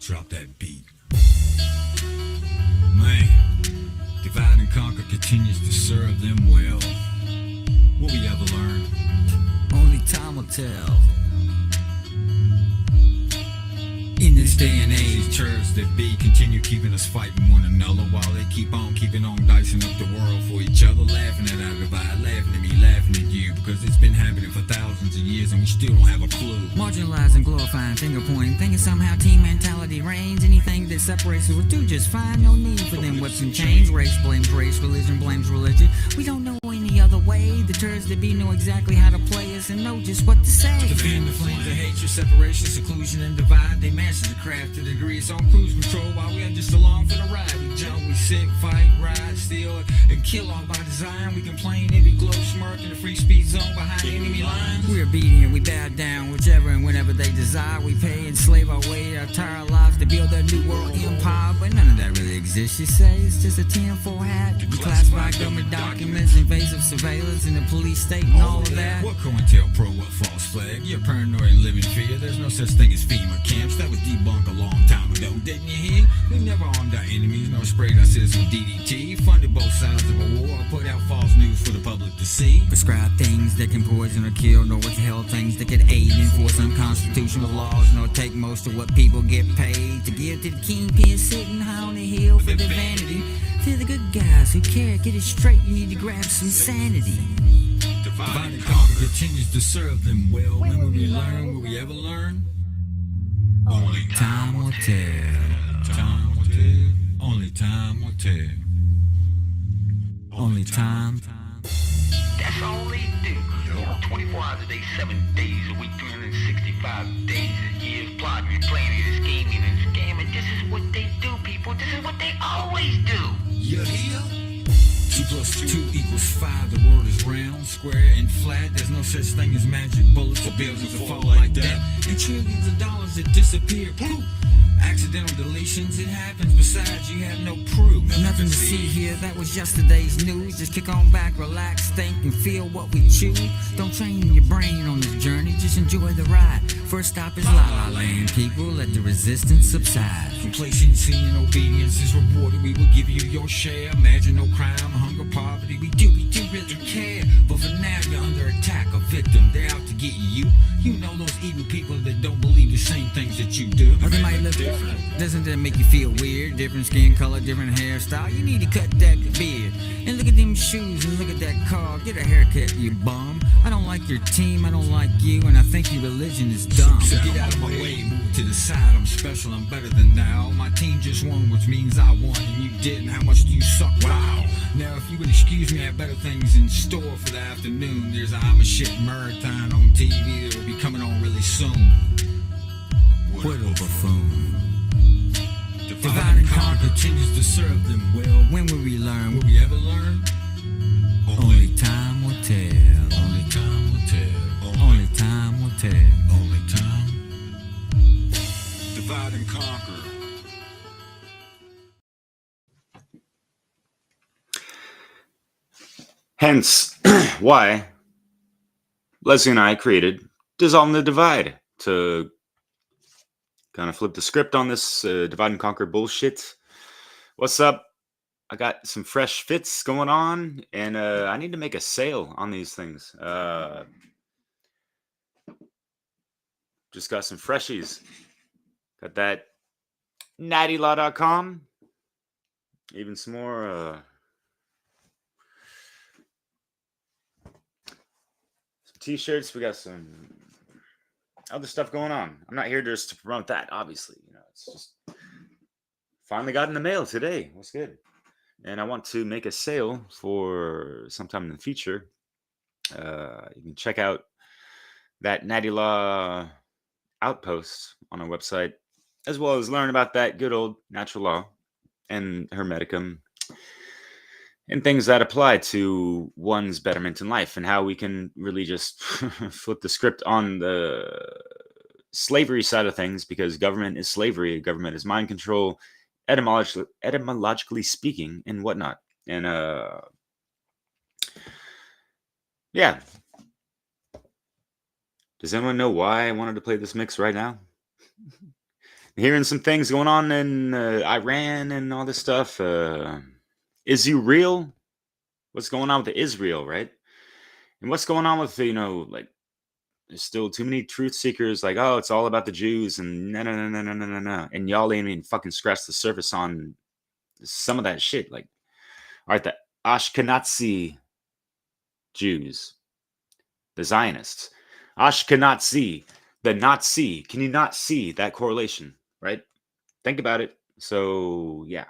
Drop that beat. Man, divide and conquer continues to serve them well. Will we ever learn? Only time will tell. In this day and age, church that be continue keeping us fighting one another while they keep on keeping on dicing up the world for each other, laughing at our divide, laughing at me, laughing at you, because it's been happening for thousands of years and we still don't have a clue. Marginalizing, glorifying, finger pointing, thinking somehow team mentality reigns. Anything that separates us will do just fine. No need for them whips and chains. Race blames race, religion blames religion. We don't know any other way. The turds that be know exactly how to play us and know just what to say. Defend the flames of hatred, separation, seclusion, and divide. They master the craft to the degree it's on cruise control while we are just along for the ride. We jump, we sit, fight, ride, steal, and kill all by design. We complain, every glow smirk in the free speech zone behind enemy lines. We're obedient, we bow down, whichever and whenever they desire. We pay and slave our way, our entire lives to build a new world empire. But none of that really exists, you say. It's just a tinfoil hat. Declassified government documents, invasive surveillance, and the police state and all of that. What COINTELPRO, what false flag? You're paranoid and live in fear. There's no such thing as FEMA camps. That was debunked a long time ago, didn't you hear? We never armed our enemies, nor sprayed our citizens with DDT. Funded both sides of a war, put out false news for the public to see. Prescribe things that can poison or kill, nor withheld things that could aid and enforce unconstitutional laws, nor take most of what people get paid to give to the kingpin sitting high on the hill for the vanity. To the good guys who care, get it straight, you need to grab some sanity. Divide and conquer continues to serve them well. When will we learn? Will we ever learn? Only Time will tell. Time will tell. Only time will tell. Only time. That's all they do. 24 hours a day, 7 days a week, 365 days a year, plotting and planning and scheming and scamming. This is what they do, people. This is what they always do. You hear? 2 plus 2 equals 5. The world is round, square, and flat. There's no such thing as magic bullets or buildings that fall like that. And trillions of dollars that disappear. Poof. Accidental deletions, it happens. Besides, you have no proof. Nothing to see here, that was yesterday's news. Just kick on back, relax, think, and feel what we choose. Don't train your brain on this journey, just enjoy the ride. First stop is La La Land, people, let the resistance subside. Complacency and obedience is rewarded. We will give you your share. Imagine no crime, hunger, poverty. We do really care. But for now, you're under attack, a victim. They're out to get you. You know those evil people that don't believe the same things that you do. Or they might look different. Doesn't that make you feel weird? Different skin color, different hairstyle. You need to cut that beard. And look at them shoes and look at that car. Get a haircut, you bum. I don't like your team, I don't like you, and I think your religion is dumb. So get out of my way, move to the side. I'm special, I'm better than thou. My team just won, which means I won, and you didn't. How much do you suck? Wow. Now, if you would excuse me, I have better things in store for the afternoon. There's a I'm a shit marathon on TV that will be coming on really soon. What a buffoon. Divide and conquer continues to serve them well. When will we learn? Will we ever learn? Only time will tell. Only time will tell. Only time will tell. Only time. Divide and conquer. Hence, why Leslie and I created Dissolving the Divide to kind of flip the script on this divide and conquer bullshit. What's up? I got some fresh fits going on, and I need to make a sale on these things. Just got some freshies. Got that nattylaw.com. Even some more t-shirts. We got some other stuff going on. I'm not here just to promote that, obviously. You know, it's just finally got in the mail today. What's good? And I want to make a sale for sometime in the future. You can check out that Natty Law outpost on our website, as well as learn about that good old natural law and Hermeticum and things that apply to one's betterment in life, and how we can really just flip the script on the slavery side of things, because government is slavery, government is mind control, etymologically speaking, and whatnot. And yeah. Does anyone know why I wanted to play this mix right now? hearing some things going on in Iran and all this stuff. Is you real? What's going on with Israel, right? And what's going on with, like, there's still too many truth seekers, like, oh, it's all about the Jews, and no, no, no, no, no, no, no, no. And y'all ain't even fucking scratch the surface on some of that shit. Like, all right, the Ashkenazi Jews, the Zionists, Ashkenazi, the Nazi. Can you not see that correlation, right? Think about it. So, yeah.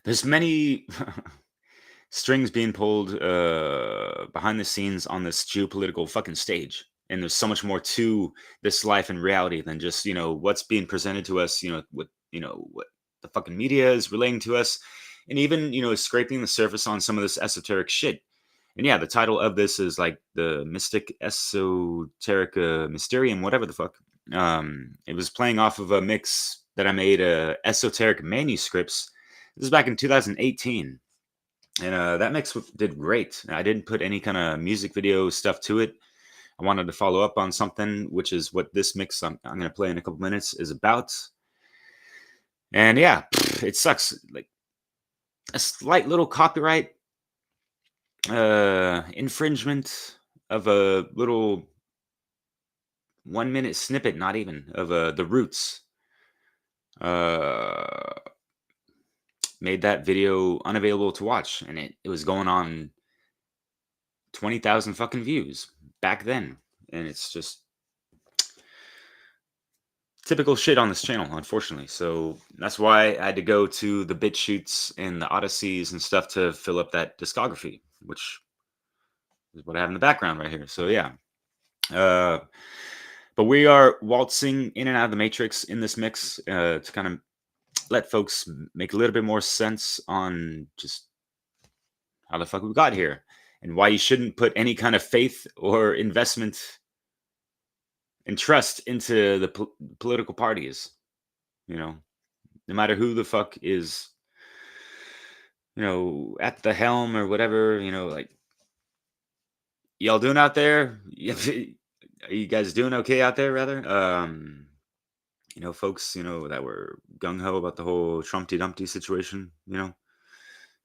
There's many strings being pulled behind the scenes on this geopolitical fucking stage. And there's so much more to this life and reality than just, what's being presented to us, what the fucking media is relaying to us. And even, scraping the surface on some of this esoteric shit. And yeah, the title of this is like the Mystic Esoteric Mysterium, whatever the fuck. It was playing off of a mix that I made, Esoteric Manuscripts. This is back in 2018. And that mix did great. I didn't put any kind of music video stuff to it. I wanted to follow up on something, which is what this mix I'm going to play in a couple minutes is about. And yeah, it sucks. Like a slight little copyright infringement of a little 1 minute snippet, not even, of the Roots. Made that video unavailable to watch, and it was going on 20,000 fucking views back then. And it's just typical shit on this channel, unfortunately. So that's why I had to go to the BitChutes and the Odysseys and stuff to fill up that discography, which is what I have in the background right here. So yeah. But we are waltzing in and out of the matrix in this mix to kind of let folks make a little bit more sense on just how the fuck we got here and why you shouldn't put any kind of faith or investment and trust into the political parties, no matter who the fuck is, at the helm or whatever, like, y'all doing out there? Are you guys doing okay out there, rather? Folks, that were gung-ho about the whole Trumpty Dumpty situation,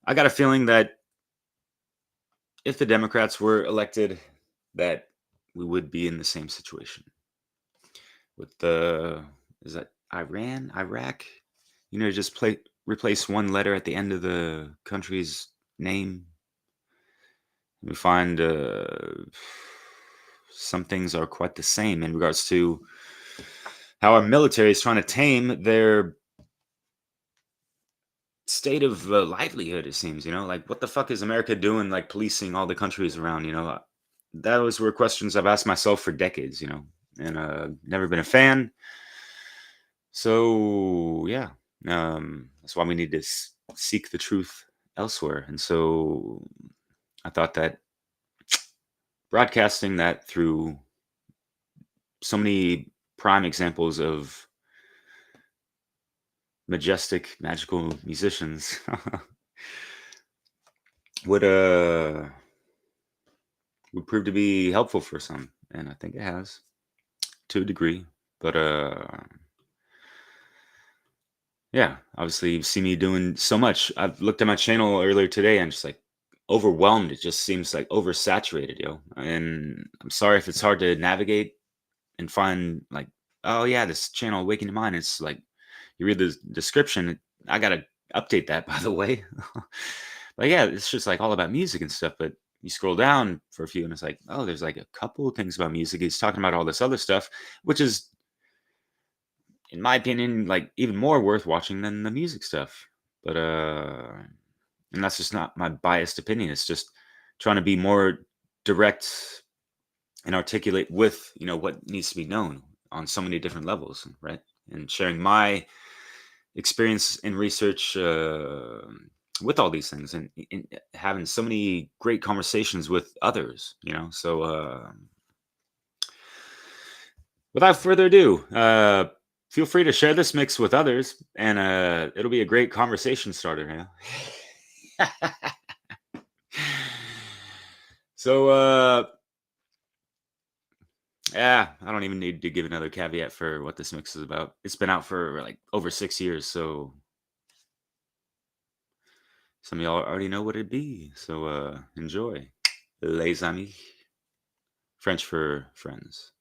I got a feeling that if the Democrats were elected, that we would be in the same situation with is that Iran, Iraq? Just replace one letter at the end of the country's name. We find some things are quite the same in regards to how our military is trying to tame their state of livelihood, it seems. Like, what the fuck is America doing, like, policing all the countries around? Those were questions I've asked myself for decades, and never been a fan. So yeah, that's why we need to seek the truth elsewhere. And so I thought that broadcasting that through so many prime examples of majestic, magical musicians would prove to be helpful for some, and I think it has to a degree. But yeah, obviously you see me doing so much. I've looked at my channel earlier today and just like overwhelmed. It just seems like oversaturated, yo. And I'm sorry if it's hard to navigate and find, like, oh yeah, this channel Awakening Mind. It's like, you read the description. I gotta update that, by the way. But yeah, it's just like all about music and stuff. But you scroll down for a few and it's like, oh, there's like a couple of things about music. He's talking about all this other stuff, which is, in my opinion, like even more worth watching than the music stuff. But and that's just not my biased opinion. It's just trying to be more direct and articulate with, what needs to be known on so many different levels, right? And sharing my experience and research with all these things, and having so many great conversations with others, So without further ado, feel free to share this mix with others, and it'll be a great conversation starter. So Yeah, I don't even need to give another caveat for what this mix is about. It's been out for like over 6 years, so some of y'all already know what it'd be. So enjoy. Les amis. French for friends.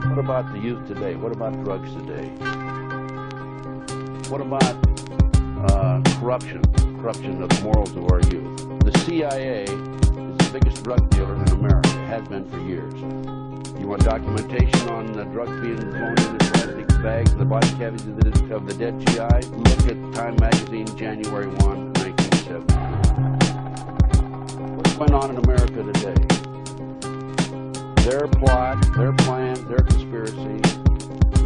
What about the youth today? What about drugs today? What about corruption of the morals of our youth? The CIA is the biggest drug dealer in America. It has been for years. You want documentation on drugs being blown in plastic bags in the body cavities of the dead GI? Look at Time Magazine, January 1, 1970. What's going on in America today? Their plot, their plan, their conspiracy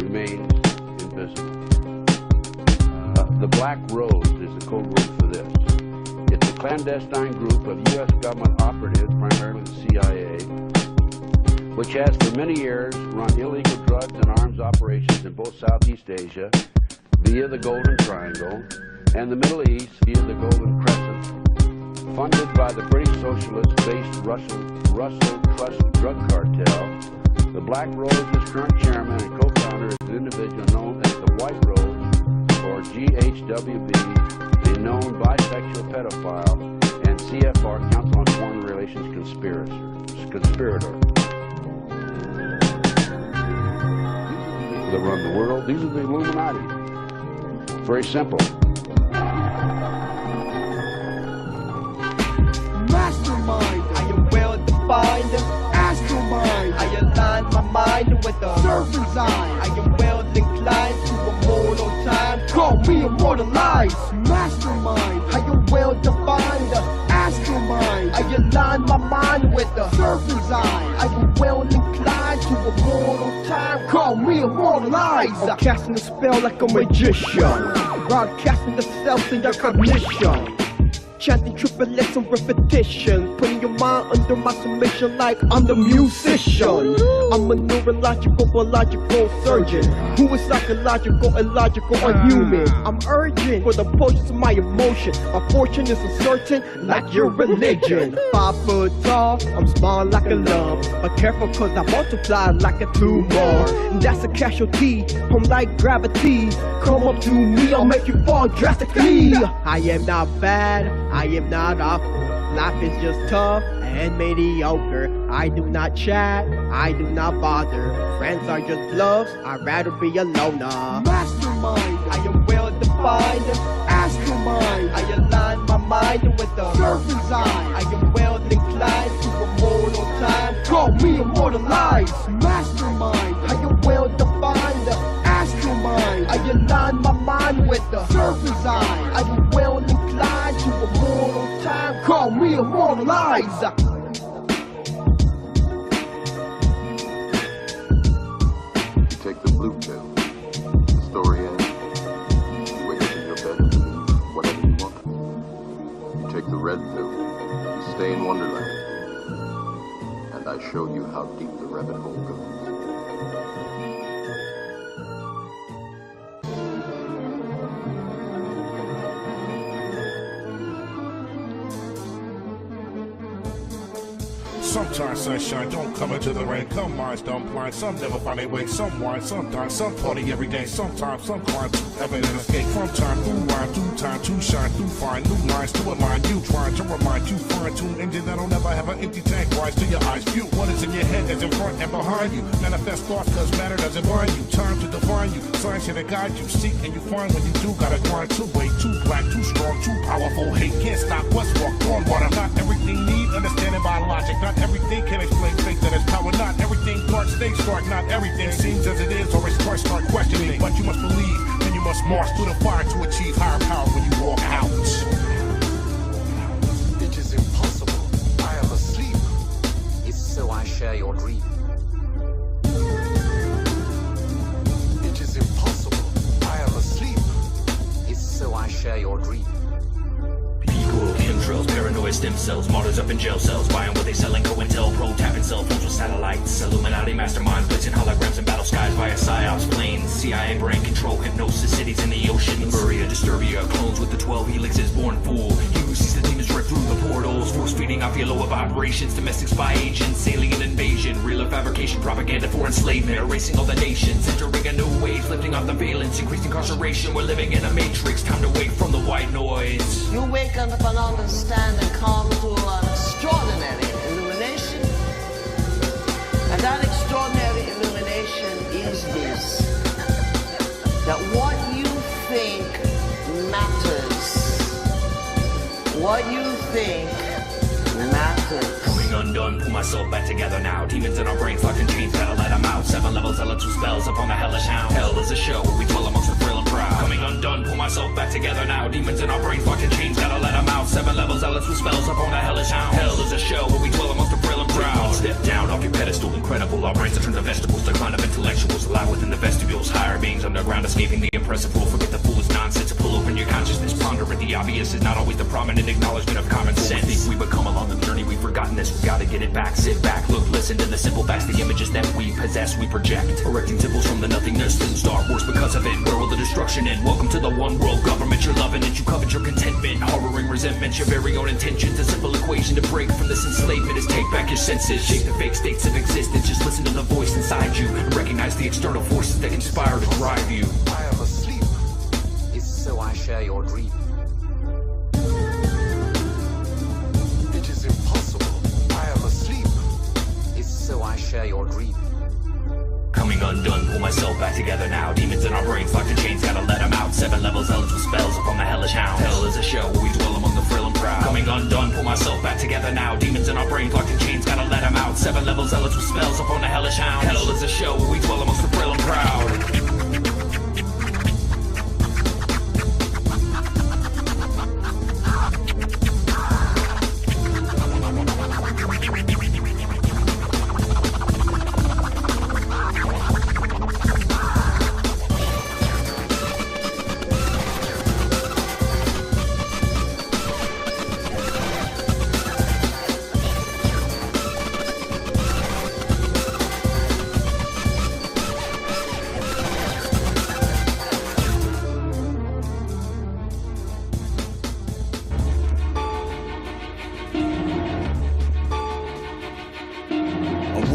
remains invisible. The Black Rose is the code word for this. It's a clandestine group of U.S. government operatives, primarily the CIA, which has for many years run illegal drugs and arms operations in both Southeast Asia via the Golden Triangle and the Middle East via the Golden Crescent, funded by the British socialist-based Russell Trust drug cartel. The Black Rose's current chairman and co-founder is an individual known as the White Rose, or GHWB, a known bisexual pedophile and CFR, Council on Foreign Relations conspirator. That run the world. These are the Illuminati. Very simple. Mastermind, I am well defined. Astromind, I align my mind with the serpent's eye. I am well inclined to immortal time. Call me immortalized. Mastermind, I am well defined. Astromind, I align my mind with the serpent's eye. I am well inclined to immortal time. Call me immortalized. I'm casting a spell like a magician, broadcasting the self in your cognition. Chanting triplets on repetition, putting your mind under my submission like I'm the musician. I'm a neurological, biological surgeon who is psychological and logical and human. I'm urgent for the potions of my emotion. My fortune is uncertain like your religion. 5 foot tall, I'm small like a lump, but careful cause I multiply like a tumor. And that's a casualty from like gravity. Come up to me, I'll make you fall drastically. I am not bad, I am not awful. Life is just tough and mediocre. I do not chat, I do not bother. Friends are just bluffs, I'd rather be a loner. Mastermind, I am well defined. Astromind, I align my mind with the serpent's eye. I am well inclined to immortal time. Call me immortalized. Mastermind, I am well defined. Astromind, I align my mind with the serpent's eye. I am well inclined to immortal time. Call me immortalized. You take the blue pill, the story ends. You wake up in your bed and believe whatever you want. You take the red pill, you stay in Wonderland, and I show you how deep the rabbit hole goes. Sometimes sunshine don't come into the rain. Come minds don't blind. Some never find a way. Some wine, some dine, some party every day. Sometimes some climb to heaven and escape from time through rhyme, through time to shine, through find new lines to align you. Trying to remind you, fine tune engine that'll never have an empty tank. Rise to your eyes, view what is in your head that's in front and behind you. Manifest thoughts cause matter doesn't bind you. Time to define you. Science here to guide you. Seek and you find when you do. Gotta grind too way, too black, too strong, too powerful. Hate can't stop what's walk on water. Not everything need understanding by logic. Not everything can explain faith that is power. Not everything dark stays dark. Not everything seems as it is or it's dark. Start questioning. But you must believe and you must march through the fire to achieve higher power when you walk out. It is impossible. I am asleep. If so, I share your dream. It is impossible. I am asleep. If so, I share your dream. People, chemtrails, paranoid stem cells, martyrs up in jail cells, buying what they selling, COINTEL, pro tapping cell phones with satellites, Illuminati mastermind, blitzing holograms in battle skies via psyops, planes, CIA brain control, hypnosis, cities in the ocean, Maria Disturbia, clones with the 12 helixes, born fools, vibrations, domestic spy agents, alien invasion, real or fabrication, propaganda for enslavement, erasing all the nations, entering a new age, lifting off the valence, increasing incarceration. We're living in a matrix, time to wake from the white noise. You wake up and understand and come to an extraordinary illumination. And that extraordinary illumination is this: that what you think matters. What you think matters. Coming undone, pull myself back together now. Demons in our brains locked in chains, gotta let them out. 7 levels, elemental spells upon the hellish hound. Hell is a show where we dwell amongst the thrill and proud. Coming undone, pull myself back together now. Demons in our brains locked in chains, gotta let them out. 7 levels, elemental spells upon the hellish hound. Hell is a show where we dwell amongst the thrill and proud. Step down off your pedestal, incredible. Our brains are turned to vegetables, decline of intellectuals. Alive within the vestibules, higher beings underground, escaping the impressive rule. Forget the foolish nonsense, pull open your consciousness, ponder it. The obvious is not always the prominent acknowledgement of common sense. We think we become along the journey, we've forgotten this. We gotta get it back, sit back, look, listen to the simple facts. The images that we possess, we project, erecting symbols from the nothingness and Star Wars because of it. Where will the destruction end? Welcome to the one world government. You're loving it, you covet your contentment, harboring resentment, your very own intentions. A simple equation to break from this enslavement is take back your senses, shake the fake states of existence. Just listen to the voice inside you and recognize the external forces that conspire to drive you. I am asleep. If so, I share your dream. It is impossible. I am asleep. If so, I share your dream. Coming undone, pull myself back together now. Demons in our brains locked in chains, gotta let them out. 7 levels, elemental spells upon the hellish hound. Hell is a show where we dwell among the thrill and proud. Coming undone, pull myself back together now. Demons in our brains locked in chains, gotta let them out. 7 levels, elemental spells upon the hellish hound. Hell is a show where we dwell amongst the thrill and proud.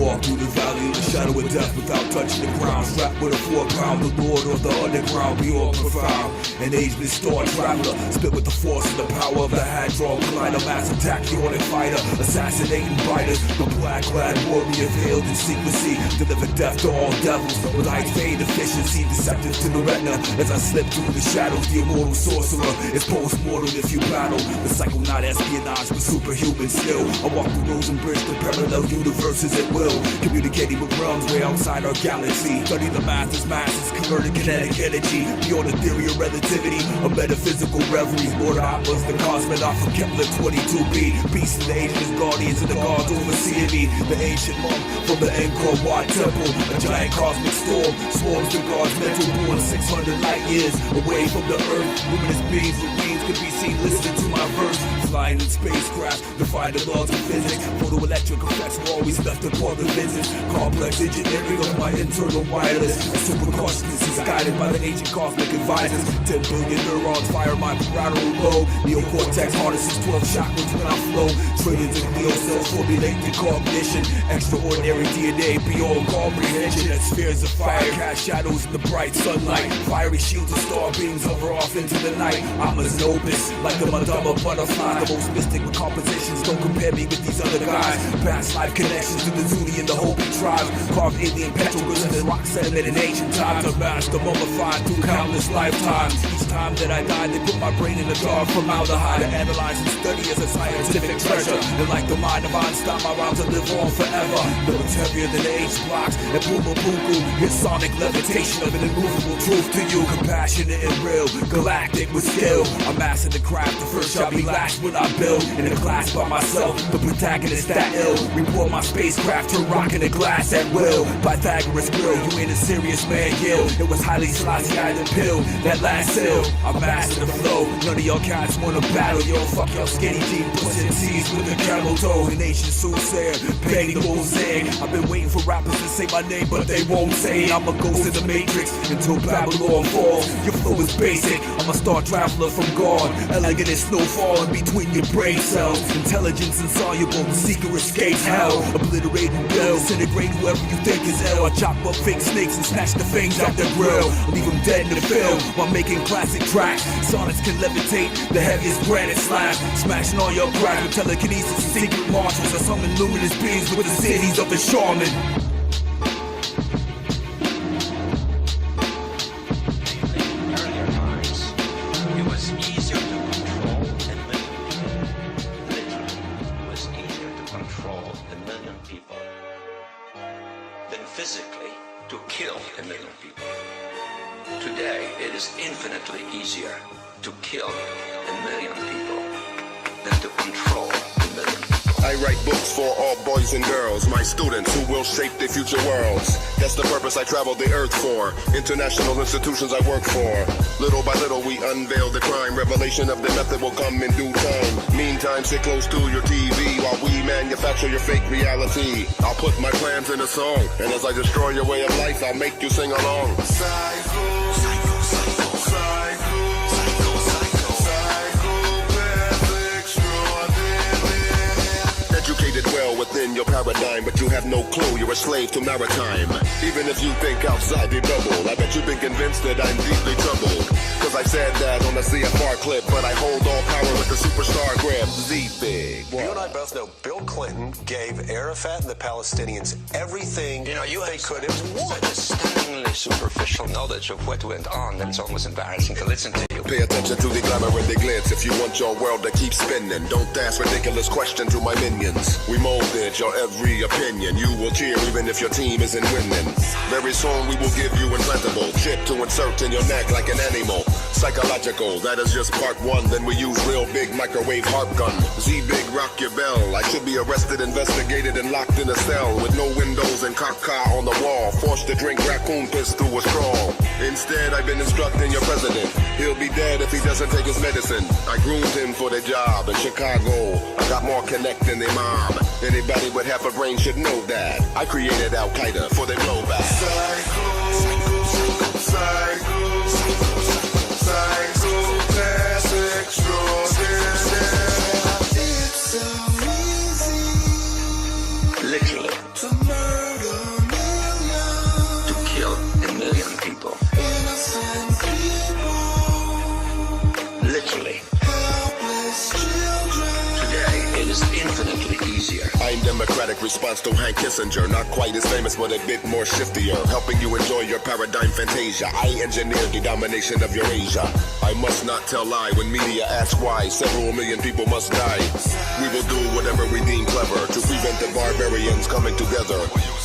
Walk through the valley of the shadow of death without touching the ground. Strapped with a 4-pound, the lord of the underground, beyond profound. An ageless star traveler, spit with the force and the power of the hand-drawn collider. Mass attack, ionic fighter, assassinating biters. The black-clad warrior veiled in secrecy, deliver death to all devils. With light fade efficiency, deceptive to the retina. As I slip through the shadows, the immortal sorcerer is post-mortal if you battle. The cycle, not espionage, but superhuman skill. I walk through roads and bridge to parallel universes at will. Communicating with realms way outside our galaxy. Study the master's masses, converting kinetic energy. Beyond the theory of relativity, a metaphysical reverie. Lord Atlas, the cosmonaut from Kepler 22b. Beasts and the ageless guardians and the gods overseeing me. The ancient monk from the Angkor Wat temple. A giant cosmic storm swarms the gods mental, born 600 light years away from the earth. Luminous beings with wings could be seen listening to my verse. Flying in spacecraft, defying the laws of physics. Photoelectric effects were always left upon the visits. Complex engineering of my internal wireless. A super consciousness is guided by the ancient cosmic advisors. 10 billion neurons fire my parietal lobe. Neocortex harnesses 12 chakras when I flow. Trillions of glial cells formulate the cognition. Extraordinary DNA beyond comprehension. As spheres of fire cast shadows in the bright sunlight. Fiery shields of star beams hover off into the night. I'm a Zopus, like the Madama butterfly. The most mystic with compositions, don't compare me with these other guys. Past life connections to the Zuni and the Hopi tribes. Carved alien petroglyphs and rock sediment in ancient times. A master mummified through countless lifetimes. Each time that I died, they put my brain in a jar of formaldehyde to analyze and study as a scientific treasure. And like the mind of Einstein, my rhymes will live on forever. Though it's heavier than H blocks and Puma Puku. It's sonic levitation of an immovable truth to you. Compassionate and real, galactic with skill. I'm mastering the craft, the first shall be last when I build. In a class by myself, the protagonist that ill. Report my spacecraft to rock in the glass at will. will. Pythagoras grill, you ain't a serious man, Gil. It was highly Selassie the pill, that last sale. I mastered the flow, none of y'all cats wanna battle. Yo, fuck y'all skinny jean pussy MCs with a camel toe. The nation soothsayer, bang the mosaic. I've been waiting for rappers to say my name, but they won't say it. I'm a ghost in the matrix until Babylon falls. Your flow is basic, I'm a star traveler from God. Elegant as snowfall in between your brain cells. Intelligence insoluble, the seeker escapes hell. Obliterate and build, disintegrate whoever you think is ill. I chop up fake snakes and snatch the fangs out their grill. I leave them dead in the field while making classic tracks. Sonics can levitate the heaviest granite slab. Smashing all your crack with telekinesis, secret marches. I summon luminous beings with the cities of the shaman. Physically to kill a million people. Today, it is infinitely easier to kill a million people than to control a million people. I write books for all boys and girls, my students who will shape their future worlds. That's the purpose I travel the earth for. International institutions I work for. Little by little we unveil the crime. Revelation of the method will come in due time. Meantime, sit close to your TV while we manufacture your fake reality. I'll put my plans in a song, and as I destroy your way of life, I'll make you sing along. Educated well within your paradigm, but you have no clue you're a slave to maritime. Even if you think outside the bubble, I bet you've been convinced that I'm deeply troubled. Cause I said that on the CFR clip, but I hold all power with the superstar grip. Z-Big. You and I both know Bill Clinton gave Arafat and the Palestinians everything they could. It was war. Such a stunningly superficial knowledge of what went on that it's almost embarrassing to listen to you. Pay attention to the glamour and the glitz if you want your world to keep spinning. Don't ask ridiculous questions to my minions. We molded your every opinion. You will cheer even if your team isn't winning. Very soon we will give you implantable chip to insert in your neck like an animal. Psychological, that is just part one. Then we use real big microwave harp gun. Z-Big, rock your bell. I should be arrested, investigated, and locked in a cell with no windows and caca on the wall. Forced to drink raccoon piss through a straw. Instead, I've been instructing your president. He'll be dead if he doesn't take his medicine. I groomed him for the job in Chicago. I got more connect than the mob. Anybody with half a brain should know that. I created Al-Qaeda for the blowback. Psychopath extraordinary. It's so easy. Literally. To murder a million. To kill a million people. Innocent people. Literally. Helpless children. Today, it is infinitely easier. I'm democratic response to Hank Kissinger. Not quite as famous, but a bit more shiftier. Helping you enjoy your paradigm fantasia. I engineered the domination of Eurasia. I must not tell lie when media asks why. Several million people must die. We will do whatever we deem clever to prevent the barbarians coming together.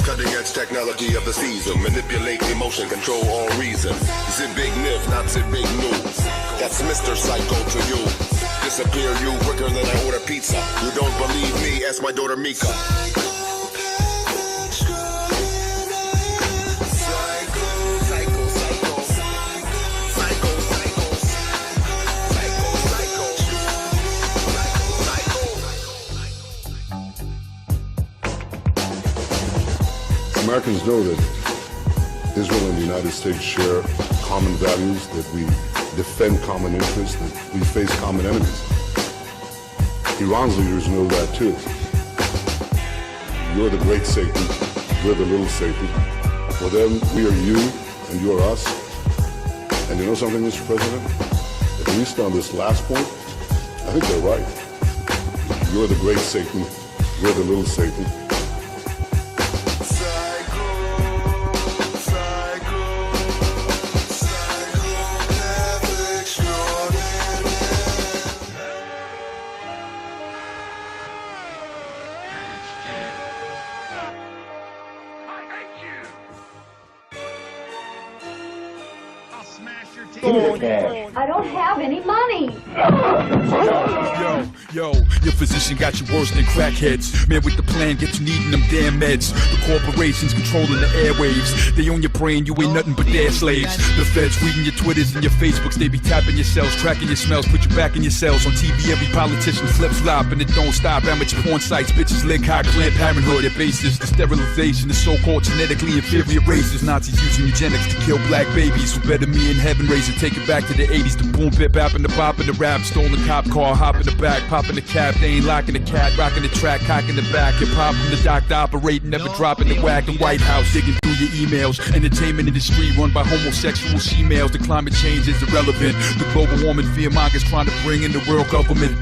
Cutting edge technology of the season. Manipulate emotion, control all reason. Z-Big Niv, not Z-Big News. That's Mr. Psycho to you. Disappear you quicker than I order pizza. You don't believe me? Ask my daughter Mika. Americans know that Israel and the United States share common values, that we defend common interests, that we face common enemies. Iran's leaders know that too. You're the great Satan, we're the little Satan. For them, we are you and you're us. And you know something, Mr. President? At least on this last point, I think they're right. You're the great Satan, we're the little Satan. I don't have any money. Yo, your physician got you worse than crackheads. Man with the plan, get you needing them damn meds. The corporations controlling the airwaves. They own your brain, you ain't nothing but their slaves. The feds reading your Twitters and your Facebooks. They be tapping your cells, tracking your smells, put you back in your cells. On TV, every politician flips flop and it don't stop. Amateur porn sites, bitches lick high, Planned Parenthood. Their basis, the sterilization, the so-called genetically inferior races. Nazis using eugenics to kill black babies. So better me in heaven, raise it, take it back to the 80s. The boom, bip, bap, and the pop and the rap. Stolen cop car, hop in the back, popping the cap. They ain't locking the cat, rocking the track, cocking the back. Hip hop from the doctor operating, never dropping the whack. The White House digging through your emails. Entertainment industry run by homosexual she-males. The climate change is irrelevant. The global warming fearmongers trying to bring in the world government.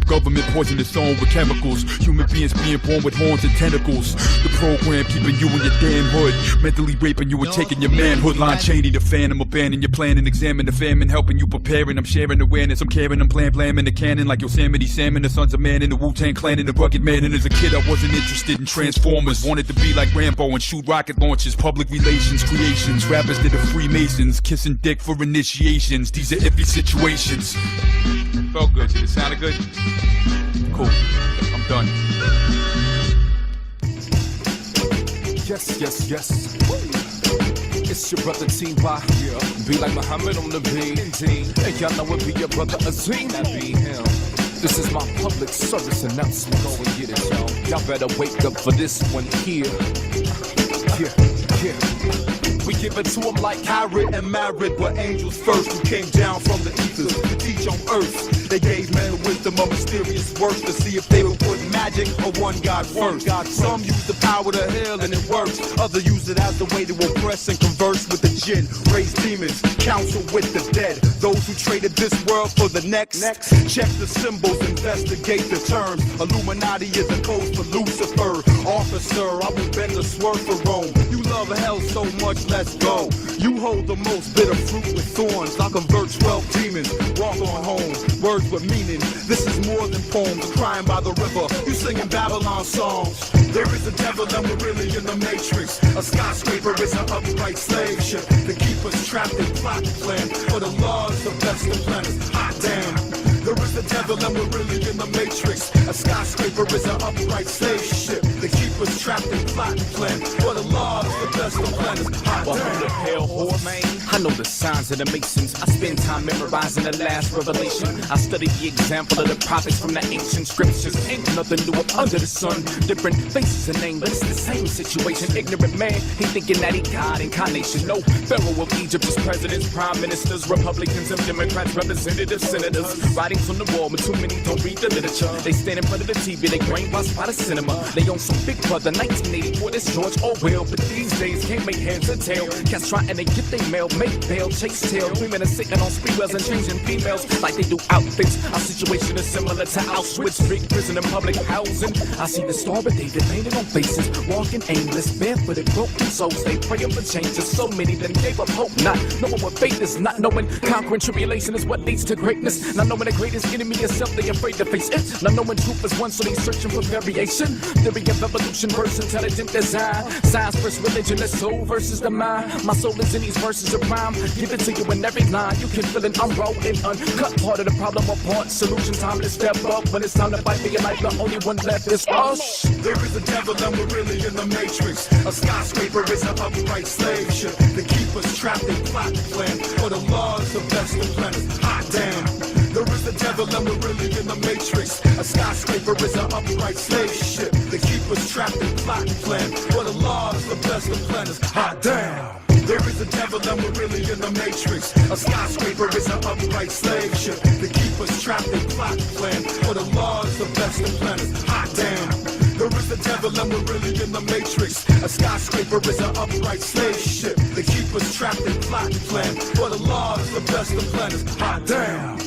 Government poison its own with chemicals. Human beings being born with horns and tentacles. The program keeping you in your damn hood. Mentally raping you and taking your manhood. Line Cheney, the phantom, abandon your plan and examine the famine. Helping you preparing, I'm sharing awareness. I'm caring, I'm blam in the cannon. Like Yosemite Salmon, the sons of man in the Wu-Tang Clan and the Rugged Man. And as a kid I wasn't interested in Transformers. Wanted to be like Rambo and shoot rocket launches. Public relations, creations. Rappers did the Freemasons. Kissing dick for initiations. These are iffy situations. Felt good, did it sound good? Cool, I'm done. Yes. It's your brother T.Y. Be like Muhammad on the beat. And y'all know it be your brother Azim. That be him. This is my public service announcement. Go and get it, y'all. Y'all better wake up for this one here. Yeah. We give it to them like Kyrie and Married were angels first who came down from the ethers to teach on earth. They gave men the wisdom of mysterious works to see if they would put magic or one God first. Some use the power to heal and it works. Others use it as the way to oppress and converse with the jinn. Raise demons, counsel with the dead. Those who traded this world for the next. Check the symbols, investigate the terms. Illuminati is a code for Lucifer. Officer, I will bend the swerve for Rome. You love hell so much, let's go. You hold the most bitter fruit with thorns. I'll convert 12 demons, walk on home. Words with meaning, this is more than poems. Crying by the river, you singing Babylon songs. There is a devil and we're really in the matrix. A skyscraper is an upright slave ship to keep us trapped in plot and plan. For the laws of best of planets, hot damn. There is a devil and we're really in the matrix. A skyscraper is an upright slave ship to keep us trapped in plot and plan. For the laws of best of planets, hot damn. Who the hell whore, man? I know the signs of the Masons. I spend time memorizing the last revelation. I study the example of the prophets from the ancient scriptures. Ain't nothing new up under the sun. Different faces and names, but it's the same situation. Ignorant man, he thinking that he God incarnation. No pharaoh of Egypt is presidents, prime ministers, Republicans and Democrats, representatives, senators. Writing from the wall, but too many don't read the literature. They stand in front of the TV, they brainwashed by the cinema. They own some Big Brother, 1984, this George Orwell. But these days can't make heads or tail. Cats trying to get their mail, make bail, chase tail. Women are sitting on speedwells and changing females like they do outfits. Our situation is similar to Auschwitz, big prison and public housing. I see the Star of David painted on faces, walking aimless, barefooted, broken souls. They praying for changes. So many that gave up hope, not knowing what faith is, not knowing conquering tribulation is what leads to greatness. Not knowing the greatest enemy is self, they afraid to face it. Not knowing truth is one, so they searching for variation. Theory of evolution versus intelligent design. Science versus religion, the soul versus the mind. My soul is in these verses of rhyme. Give it to you in every line. You can feel it, I'm rolling uncut. Part of the problem apart. Solution time to step up. When it's time to fight for your life, the only one left is us. There is a devil and we're really in the matrix. A skyscraper is an upright slave ship to keep us trapped in plot and plan. For the laws of best of planets, hot damn. There is a devil and we're really in the matrix. A skyscraper is an upright slave ship to keep us trapped in plot and plan. For the laws of best of planets, hot damn. There is a devil and we're really in the matrix. A skyscraper is an upright slave ship to keep us trapped in plot and plan. For the laws of best of planets, hot damn. There is a devil and we're really in the matrix. A skyscraper is an upright slave ship to keep us trapped in plot and plan. For the laws of best of planets, hot damn.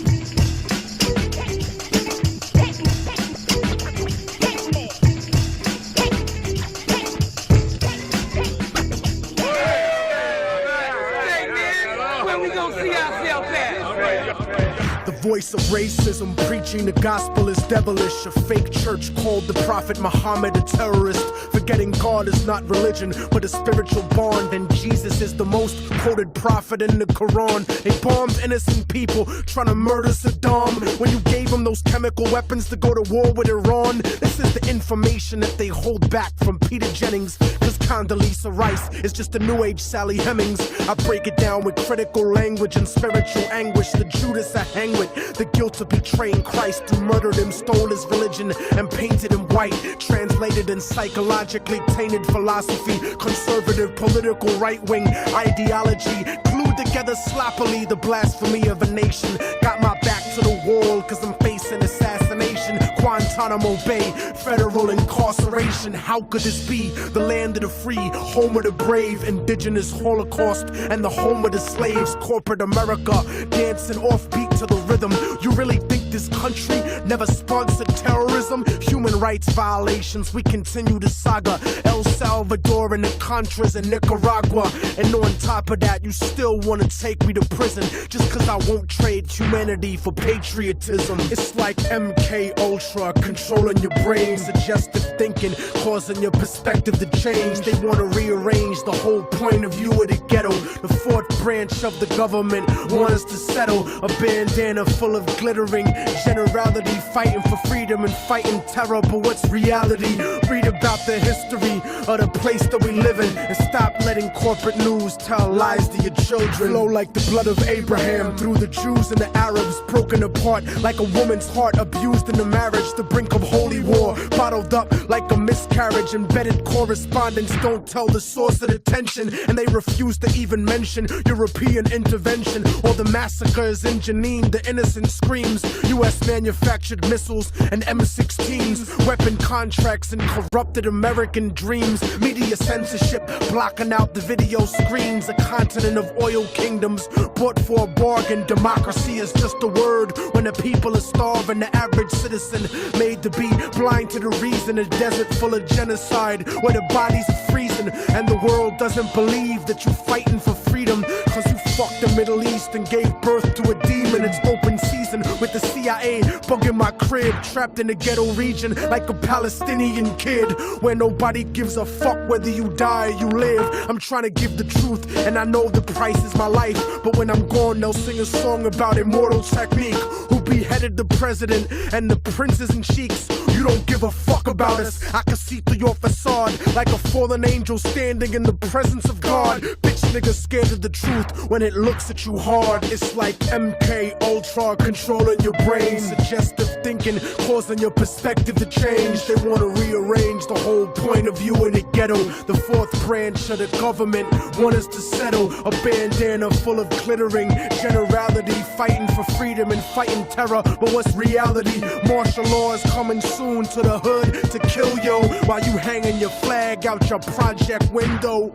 When we gonna see ourselves at? The voice of racism, preaching the gospel is devilish. A fake church called the Prophet Muhammad a terrorist, forgetting God is not religion but a spiritual bond, and Jesus is the most quoted prophet in the Quran. They bombed innocent people trying to murder Saddam when you gave them those chemical weapons to go to war with Iran. This is the information that they hold back from Peter Jennings, cause Condoleezza Rice is just a new age Sally Hemings. I break it down with critical language and spiritual anguish. The Judas I hang with, the guilt of betraying Christ, who murdered him, stole his religion and painted him white, translated in psychologically tainted philosophy, conservative political right-wing ideology, glued together sloppily the blasphemy of a nation. Got my back to the wall cause I'm facing assassination, Guantanamo Bay, federal incarceration. How could this be? The land of the free, home of the brave, indigenous Holocaust, and the home of the slaves. Corporate America dancing offbeat to the rhythm. You really think this country never sponsored terrorism? Human rights violations, we continue the saga. El Salvador and the Contras in Nicaragua, and on top of that you still wanna take me to prison just cause I won't trade humanity for patriotism. It's like MK Ultra controlling your brain, suggestive thinking causing your perspective to change. They wanna rearrange the whole point of view of the ghetto. The fourth branch of the government want us to settle. A bandana full of glittering generality, fighting for freedom and fighting terror, but what's reality? Read about the history of the place that we live in and stop letting corporate news tell lies to your children. Flow like the blood of Abraham through the Jews and the Arabs, broken apart like a woman's heart, abused in the marriage, the brink of holy war, bottled up like a miscarriage. Embedded correspondence don't tell the source of the tension, and they refuse to even mention European intervention or the massacres in Jenin. The innocent screams, US manufactured missiles and M16s, weapon contracts and corrupted American dreams. Media censorship blocking out the video screens. A continent of oil kingdoms bought for a bargain. Democracy is just a word when the people are starving. The average citizen made to be blind to the reason. A desert full of genocide where the bodies are freezing, and the world doesn't believe that you're fighting for freedom cause you fucked the Middle East and gave birth to a demon. It's open season with the CIA bugging my crib, trapped in a ghetto region like a Palestinian kid where nobody gives a fuck whether you die or you live. I'm trying to give the truth and I know the price is my life, but when I'm gone they'll sing a song about immortal technique. Who beheaded the president and the princes and sheiks? You don't give a fuck about us. I can see through your facade like a fallen angel standing in the presence of God. Bitch nigga scared of the truth when it looks at you hard. It's like MK Ultra controlling your brain, suggestive thinking causing your perspective to change. They want to rearrange the whole point of view in the ghetto. The fourth branch of the government want us to settle. A bandana full of glittering generality, fighting for freedom and fighting terror, but what's reality? Martial law is coming soon to the hood to kill yo while you hanging your flag out your project window.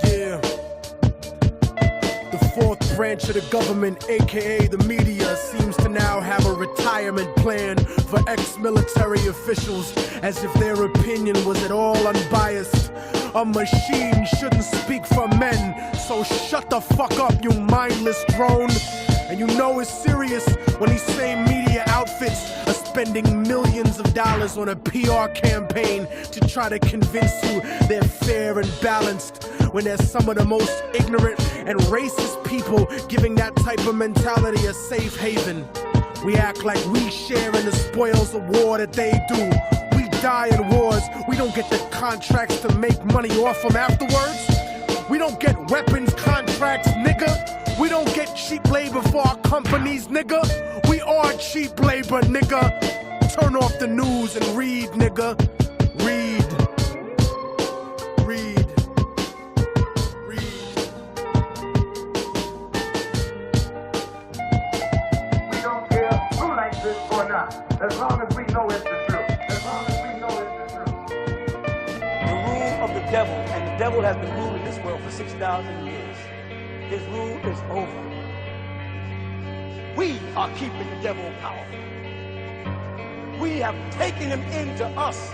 Yeah. The fourth branch of the government, aka the media, seems to now have a retirement plan for ex-military officials, as if their opinion was at all unbiased. A machine shouldn't speak for men, so shut the fuck up, you mindless drone. And you know it's serious when these same media outfits are spending millions of dollars on a PR campaign to try to convince you they're fair and balanced, when they're some of the most ignorant and racist people giving that type of mentality a safe haven. We act like we share in the spoils of war that they do. We die in wars, we don't get the contracts to make money off them afterwards. We don't get weapons contracts, nigga. We don't get cheap labor for our companies, nigga. We are cheap labor, nigga. Turn off the news and read, nigga. Read. Read. Read. We don't care who likes this or not, as long as we know it's the truth. As long as we know it's the truth. The rule of the devil, and the devil has been ruling this world for 6,000 years. His rule is over. We are keeping the devil powerful. We have taken him into us.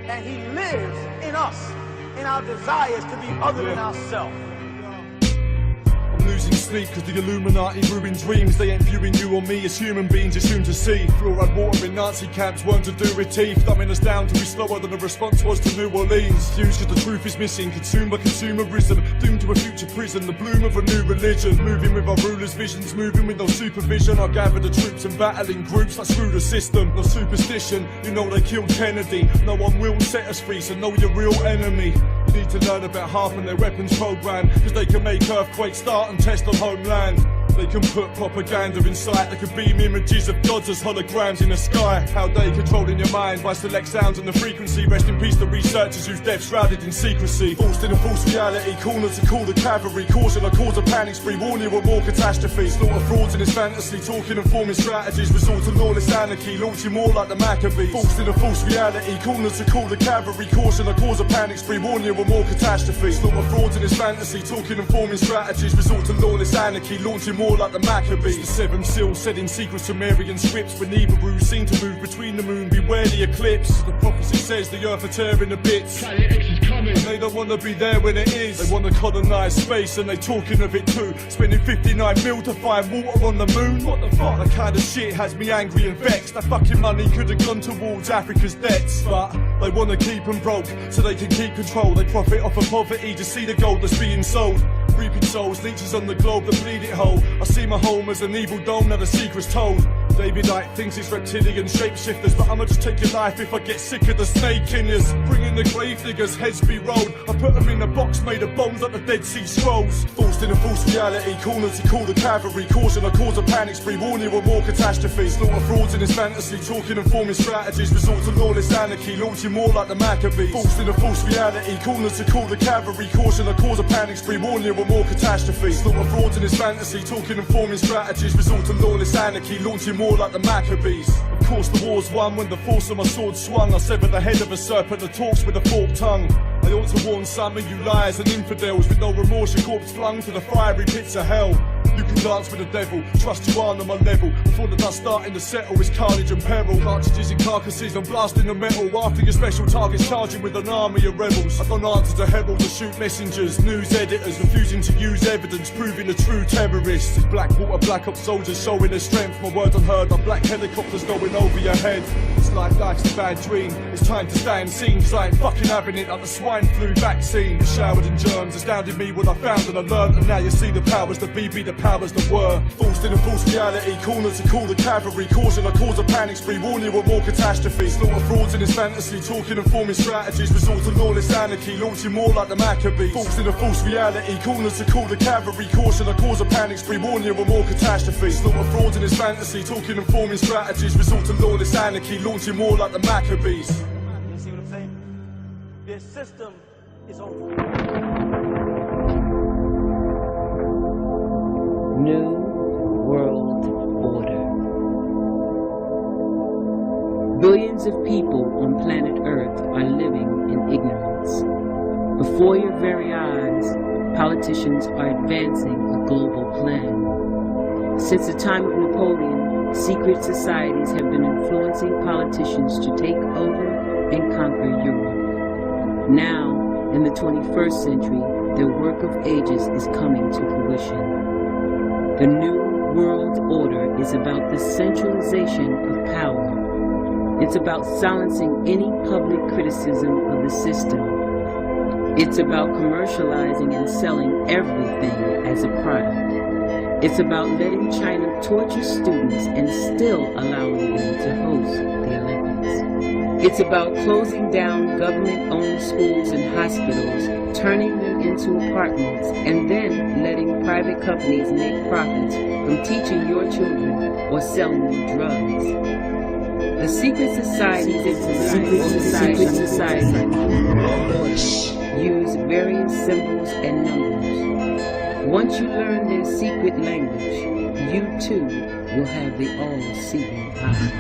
And he lives in us, in our desires to be other than ourselves. I'm New losing sleep cause the Illuminati ruin dreams. They ain't viewing you or me as human beings, it's soon to see. Fluoride water in Nazi camps weren't to do with teeth, dumbing us down to be slower than the response was to New Orleans. Fused cause the truth is missing, consumed by consumerism, doomed to a future prison, the bloom of a new religion. Moving with our rulers' visions, moving with no supervision. I gather the troops and battle in groups that screw the system. No superstition, you know they killed Kennedy. No one will set us free, so know your real enemy. You need to learn about half their weapons program, cause they can make earthquakes start and test on homeland. They can put propaganda in sight, they can beam images of gods as holograms in the sky. How they controlling your mind by select sounds and the frequency. Rest in peace the researchers whose death shrouded in secrecy. Forced in a false reality, corner to call the cavalry. Causing a cause of panic spree, warn you of more catastrophe. Slaughter frauds in his fantasy, talking and forming strategies. Resort to lawless anarchy, launching more like the Maccabees. Forced in a false reality, corner to call the cavalry. Causing a cause of panic spree, warn you of more catastrophe. Slaughter frauds in his fantasy, talking and forming strategies. Resort to lawless anarchy, launching more like the Maccabees. The seven seals said in secret Sumerian scripts, when Nibiru seem to move between the moon, beware the eclipse. The prophecy says the earth will tear into bits, and they don't want to be there when it is. They want to colonise space and they talking of it too, spending 59 mil to find water on the moon. What the fuck? That kind of shit has me angry and vexed. That fucking money could have gone towards Africa's debts, but they want to keep them broke so they can keep control. They profit off of poverty, just see the gold that's being sold. Reaping souls, leeches on the globe that bleed it whole. I see my home as an evil dome, now the secret's told. David Icke thinks it's reptilian shapeshifters, but I'ma just take your life if I get sick of the snake in us. Bringing the grave diggers, heads be rolled. I put them in a box made of bones like the Dead Sea Scrolls. Forced in a false reality, corner to call the cavalry. Causing a cause of panic spree, warn you of more catastrophe. Slaughter frauds in his fantasy, talking and forming strategies. Resort to lawless anarchy, launching more like the Maccabees. Forced in a false reality, corner to call the cavalry. Causing a cause of panic spree, warn you of more catastrophe. Slaughter frauds in his fantasy, talking and forming strategies. Resort to lawless anarchy, launching more like the Maccabees. Of course the war's won when the force of my sword swung. I severed the head of a serpent that talks with a forked tongue. I ought to warn some of you liars and infidels, with no remorse your corpse flung to the fiery pits of hell. You can dance with the devil, trust you aren't on my level. Before the dust starting to settle, it's carnage and peril. Cartridges in carcasses, I'm blasting the metal. After your special targets charging with an army of rebels. I don't answer to heralds or shoot messengers. News editors refusing to use evidence, proving the true terrorists. It's Blackwater Black Ops soldiers showing their strength. My words unheard, I'm black helicopters going over your head. This life's a bad dream, it's time to stay unseen, cause I ain't fucking having it like the swine flu vaccine. Showered in germs, astounded me what I found and I learned. And now you see the powers that be the powers that were. Forced in a false reality, corner to call the cavalry. Causing a cause of panic spree, warn you of more catastrophe. Slaughter frauds in his fantasy, talking and forming strategies. Resort to lawless anarchy, launching more like the Maccabees. Forced in a false reality, corner to call the cavalry. Caution a cause of panic spree, warn you of more catastrophe. Slaughter frauds in his fantasy, talking and forming strategies. Resort to lawless anarchy, launching more like the Maccabees. You see what I'm saying? This system is over. New World Order. Billions of people on planet Earth are living in ignorance. Before your very eyes, politicians are advancing a global plan. Since the time of Napoleon, secret societies have been influencing politicians to take over and conquer Europe. Now, in the 21st century, their work of ages is coming to fruition. The New World Order is about the centralization of power. It's about silencing any public criticism of the system. It's about commercializing and selling everything as a product. It's about letting China torture students and still allowing them to host the Olympics. It's about closing down government-owned schools and hospitals, turning them into apartments, and then letting private companies make profits from teaching your children or selling you drugs. The secret societies use various symbols and numbers. Once you learn their secret language, you too will have the all-seeing eye.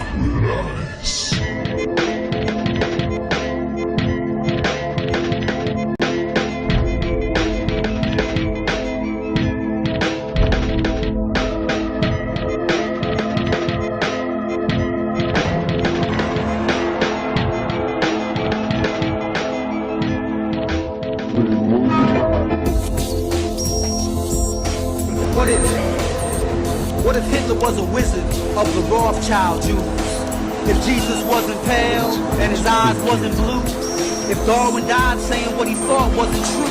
What if Hitler was a wizard of the Rothschild Jews? If Jesus wasn't pale and his eyes wasn't blue? If Darwin died saying what he thought wasn't true?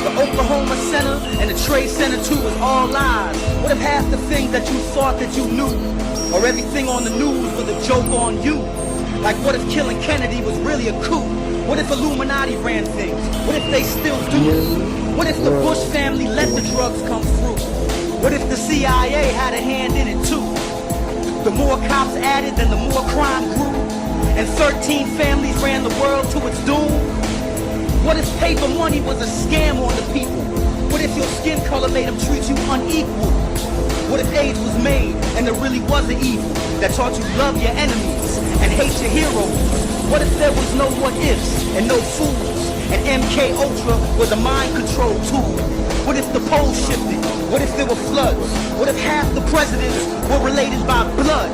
The Oklahoma Center and the Trade Center too was all lies. What if half the things that you thought that you knew, or everything on the news was a joke on you? Like what if killing Kennedy was really a coup? What if Illuminati ran things? What if they still do? What if the Bush family let the drugs come through? What if the CIA had a hand in it too? The more cops added, then the more crime grew. And 13 families ran the world to its doom. What if paper money was a scam on the people? What if your skin color made them treat you unequal? What if AIDS was made and there really was an evil that taught you love your enemies and hate your heroes? What if there was no what ifs and no fools, and MK Ultra was a mind control tool? What if the poles shifted? What if there were floods? What if half the presidents were related by blood?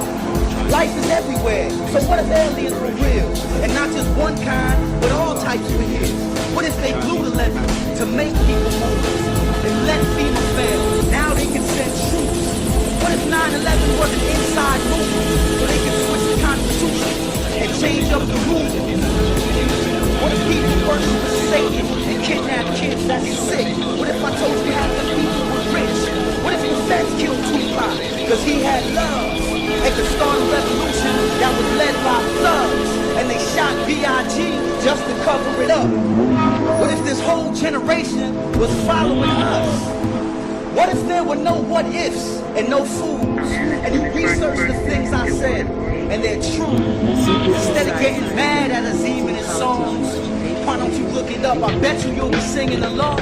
Life is everywhere, so what if aliens were real? And not just one kind, but all types were here. What if they blew the levee to make people move and let FEMA fail? Now they can send troops. What if 9/11 was an inside move so they could switch the Constitution and change up the rules? What if people worship Satan and kidnap kids that's sick? What if I told you half the people were rich? What if the feds killed Tupac because he had love and could start a revolution that was led by thugs, and they shot B.I.G. just to cover it up? What if this whole generation was following us? What if there were no what ifs and no fools, and you research the things I said and they're true? Instead of getting mad at Azim and his songs, why don't you look it up? I bet you'll be singing along.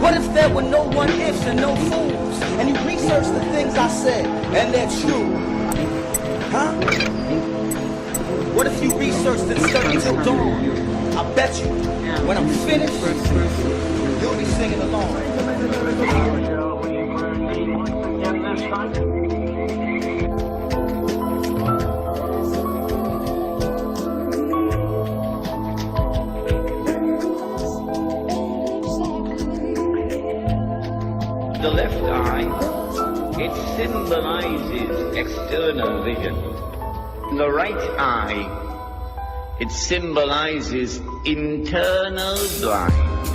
What if there were no what ifs and no fools, and you research the things I said and they're true? Huh? What if you researched and studied till dawn? I bet you, when I'm finished, you'll be singing along. The left eye, it symbolizes external vision. The right eye, it symbolizes internal blindness.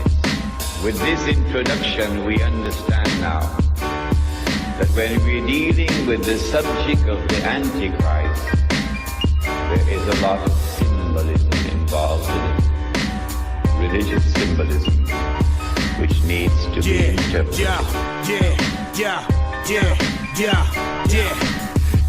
With this introduction, we understand now that when we're dealing with the subject of the Antichrist, there is a lot of symbolism involved in it. Religious symbolism, which needs to be interpreted.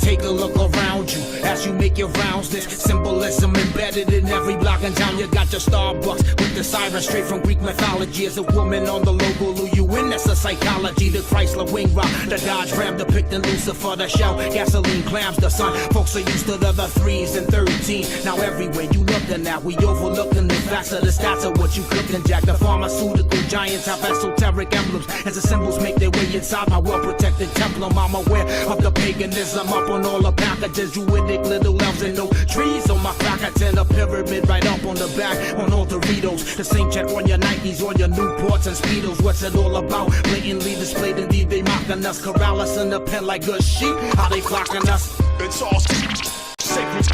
Take a look around you as you make your rounds. There's symbolism embedded in every block in town. You got your Starbucks with the siren straight from Greek mythology. As a woman on the logo, lure you in, that's a psychology. The Chrysler wing rock, the Dodge Ram depicting Lucifer, the Shell, gasoline clams, the sun. Folks are used to the 3s and 13. Now everywhere you looking at, we overlooking the facts of the stats of what you cooking, Jack. The pharmaceutical giants have esoteric emblems as the symbols make their way inside my well-protected temple. I'm aware of the paganism up on all the packages, druidic little elves and no trees on my placards, and a pyramid right up on the back on all Doritos. The same check on your Nikes, on your Newports and Speedos. What's it all about? Blatantly displayed, indeed they mocking us. Corral us in the pen like good sheep. How they flocking us? It's all sacred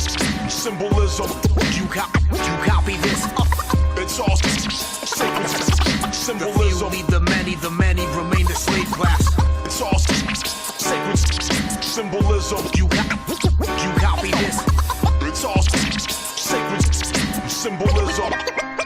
symbolism. You copy this? It's all sacred symbolism. The few lead the many remain the slave class. It's all sacred symbolism. You copy this? It's all sacred symbolism.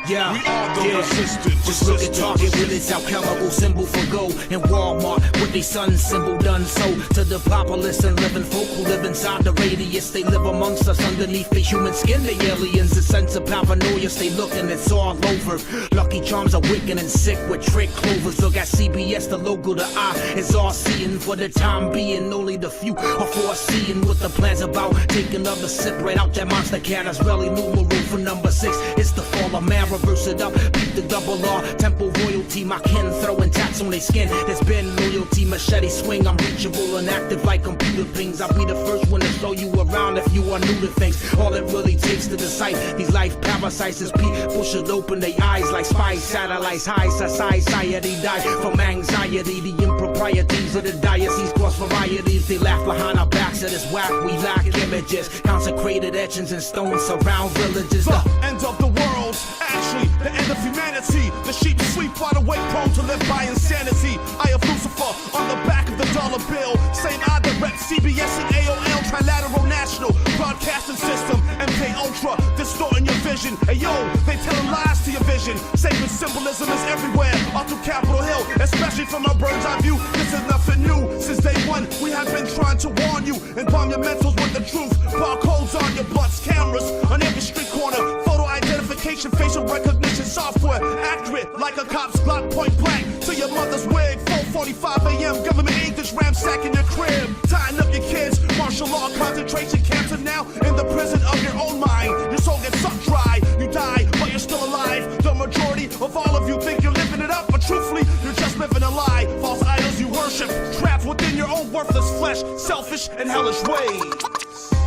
Yeah, we are the resistance. Just look at Target with its alchemical symbol for gold, and Walmart with their sun symbol done so. To the populace and living folk who live inside the radius, they live amongst us underneath the human skin. They aliens, a sense of paranoia, stay looking, it's all over. Lucky Charms are wicked and sick with trick clovers. Look at CBS, the logo, the eye is all seeing. For the time being, only the few are foreseeing what the plan's about. Take another sip right out that monster cat. That's really numeral for number 6. It's the fall of man. Reverse it up, beat the double R. Temple royalty, my kin throwing tats marks on their skin. There's been loyalty, machete swing. I'm reachable and active like computer pings. I'll be the first one to show you around if you are new to things. All it really takes to decide these life parasites is people should open their eyes like spy satellites. High society die from anxiety. The improprieties of the diocese cause varieties. They laugh behind our backs at this whack. We lack images. Consecrated etchings and stones surround villages. The end of the world, actually the end of humanity. The sheep sleep wide awake, prone to live by insanity. I have Lucifer on the back of the dollar bill. Same I that rep CBS and AOL, Trilateral National Broadcasting System, MK Ultra, distorting your vision. Hey yo, they telling lies to your vision. Sacred symbolism is everywhere, all through Capitol Hill, especially from a bird's eye view. This is nothing new. Since day one, we have been trying to warn you and bomb your mentals with the truth. Barcodes on your butts, cameras on every street corner. Photo identification, facial recognition software, accurate like a cop's Glock, point blank to your mother's wig. 4:45 a.m. Government agents ransacking your crib, tying up your kids. Martial law concentration camps are now in the prison of your own mind. Your soul gets sucked dry. You die, but you're still alive. The majority of all of you think you're living it up, but truthfully, you're just living a lie. False idols you worship, trapped within your own worthless flesh, selfish and hellish ways.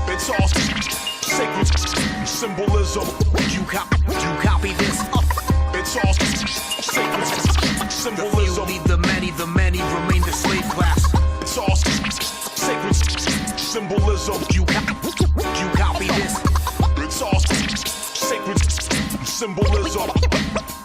It's all sacred symbolism. You copy this. It's all sacred symbolism. The many remain the slave class. It's all sacred symbolism. You copy this. It's all sacred symbolism.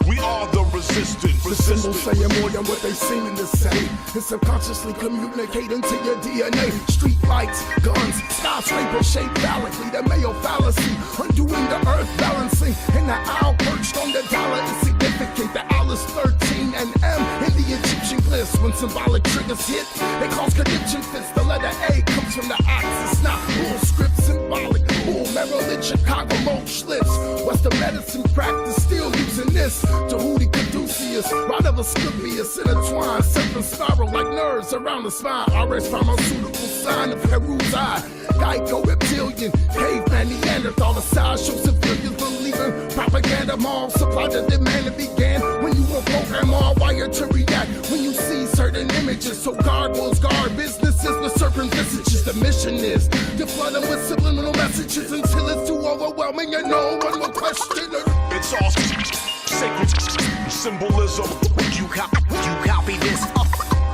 We are the resistance. The symbols saying more than what they seem to say. And subconsciously communicating to your DNA. Street lights, guns, skyscraper shaped phallically. The male fallacy, undoing the earth balancing. And the owl perched on the dollar is significant. The owl is 13 and M in the Egyptian glyphs. When symbolic triggers hit, they cause conniption fits. The letter A comes from the axis, not bull script symbolic. Bull, Maryland, Chicago, Mo Schlitz. What's the medicine practice? Still using this. Tahuti caduceus, rod of Asclepius, intertwined, serpent spiral like nerves around the spine. RS pharmaceutical sign of Peru's eye. Geico reptilian, caveman, Neanderthal, aside show civilians believing propaganda mall supply the demand that began when you were programmed all wired to react when you see certain images. So gargoyles guard businesses with serpent visages. The mission is to flood them with subliminal messages until it's too overwhelming and no one will question it. It's all sacred symbolism. You copy this.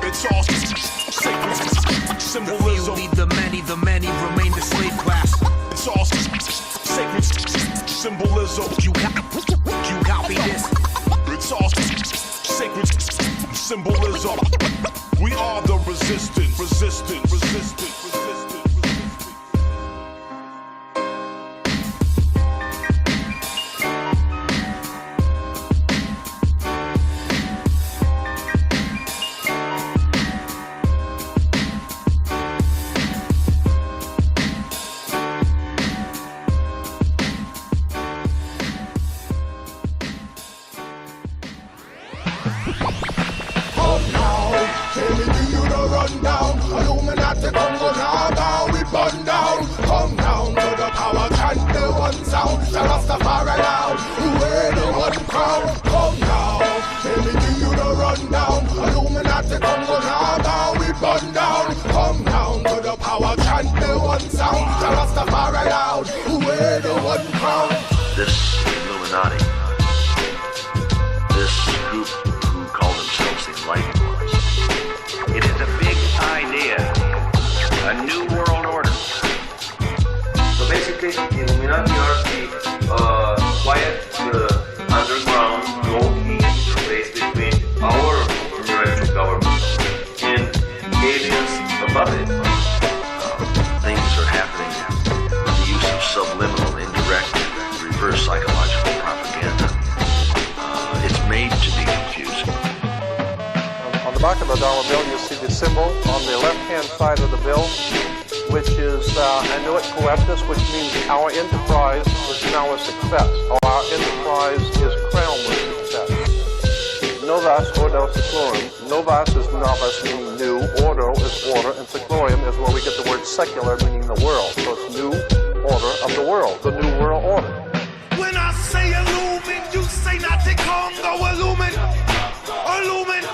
It's all sacred symbolism. The many remain the slave class. It's all sacred symbolism. You copy this. It's all sacred symbolism. We are the resistance. Resistance. Resistance. Resistance. Illuminati, come on now, we burn down. Come down to the power, chant the one sound. The Rastafari loud, we're the one crowd. Come now, telling you the rundown. Illuminati, come on now, we burn down. Come down to the power, chant the one sound. The Rastafari loud, we're the one crowd. This Illuminati, this group who call themselves the enlightened ones, it is a big idea, a new world order. So basically, the Illuminati are the quiet, underground, low-key interface between our universal government and aliens above it. Things are happening with the use of subliminal, indirect, and reverse psychological propaganda. It's made to be confusing. On the back of the dollar bill, you'll see the symbol on the left-hand side of the bill, which is annuit coeptus, which means our enterprise is now a success. Our enterprise is crowned with success. Novus ordo seclorum. Novus is novus, meaning new. Ordo is order, and seclorum is where we get the word secular, meaning the world. So it's new order of the world, the new world order. When I say illumine, you say not to come, go illumine, illumine,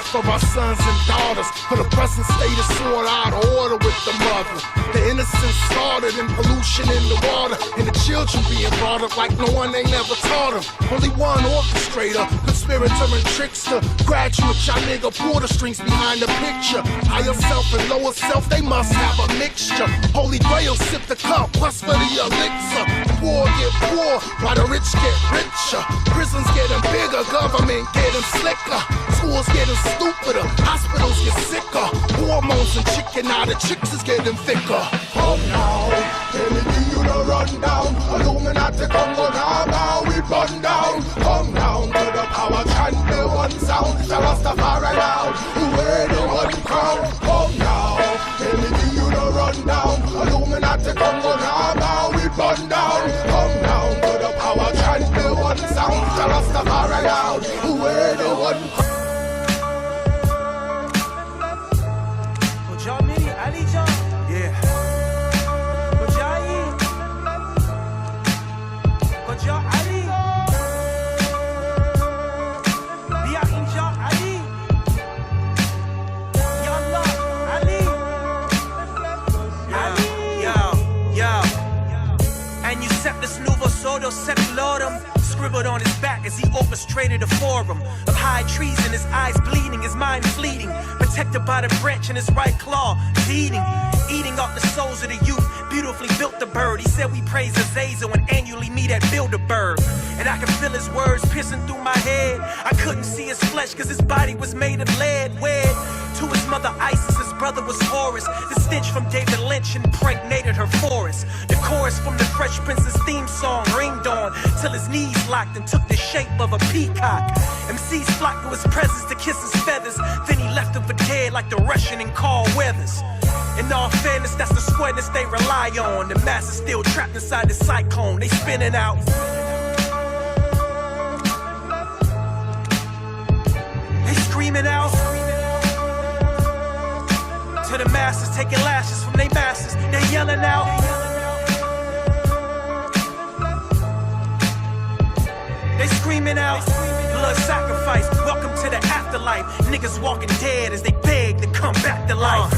for our sons and daughters. For the present state is sort out of order with the mother. The innocent slaughtered and pollution in the water. And the children being brought up like no one ain't never taught them. Only one orchestrator, conspirator and trickster. Graduate, y'all nigga, pull the strings behind the picture. Higher self and lower self, they must have a mixture. Holy Grail, sip the cup, quest for the elixir. Poor get poor, while the rich get richer. Prisons getting bigger, government getting slicker. Schools getting stupider, hospitals get sicker. Hormones and chicken, now the chicks is getting thicker. Come now, anything you don't run down. Illuminati come on now, we run down. Come down to the power, chant the one sound. The Rastafari loud, who wear the one crown. Come now, anything you don't run down. Illuminati come on now, we run down. Come down to the power, chant the one sound. The Rastafari loud, who wear the one crown. Secularum scribbled on his back as he orchestrated a forum of high treason, his eyes bleeding, his mind fleeting, protected by the branch in his right claw, feeding, eating off the souls of the youth, beautifully built the bird. He said we praise Azazel and annually meet at Bilderberg. And I can feel his words piercing through my head. I couldn't see his flesh cause his body was made of lead. Wed to his mother Isis, his brother was Horus. The stench from David Lynch impregnated her forest. The chorus from the Fresh Prince's theme song ringed on till his knees locked and took the shape of a peacock. MCs flocked to his presence to kiss his feathers. Then he left him for dead like the Russian in Carl Weathers. In all fairness, that's the squareness they rely on. The masses still trapped inside the cyclone. They spinning out. They screaming out. To the masses, taking lashes from they masters. They yelling out. They screaming out. Blood sacrifice. Welcome to the afterlife. Niggas walking dead as they beg to come back to life.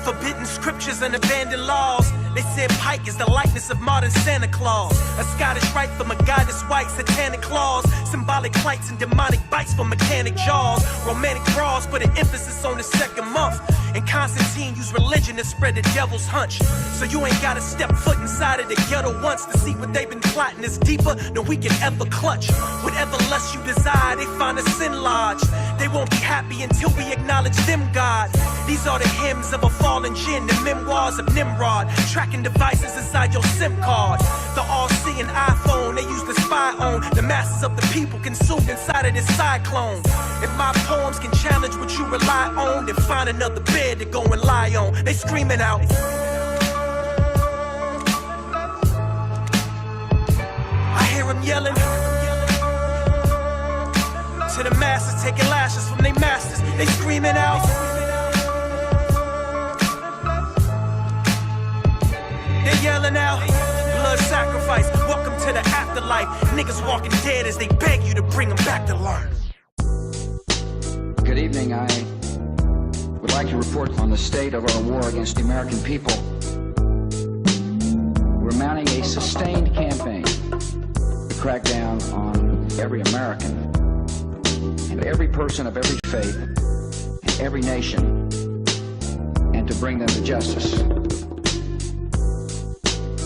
Forbidden scriptures and abandoned laws. They said Pike is the likeness of modern Santa Claus. A Scottish rite from a goddess white, satanic claws. Symbolic plights and demonic bites from mechanic jaws. Romantic bras put an emphasis on the second month. And Constantine used religion to spread the devil's hunch. So you ain't gotta step foot inside of the ghetto once to see what they've been plotting is deeper than we can ever clutch. Whatever lust you desire, they find us in lodge. They won't be happy until we acknowledge them, God. These are the hymns of a fallen jinn, the memoirs of Nimrod. Tracking devices inside your SIM card. The all-seeing iPhone they use to spy on the masses of the people consumed inside of this cyclone. If my poems can challenge what you rely on, then find another bed to go and lie on. They screaming out. I hear them yelling. To the masses, taking lashes from their masters. They screaming out. They yelling out. Blood sacrifice. Welcome to the afterlife. Niggas walking dead as they beg you to bring them back to life. Good evening. I would like to report on the state of our war against the American people. We're mounting a sustained campaign to crack down on every American and every person of every faith and every nation, and to bring them to justice.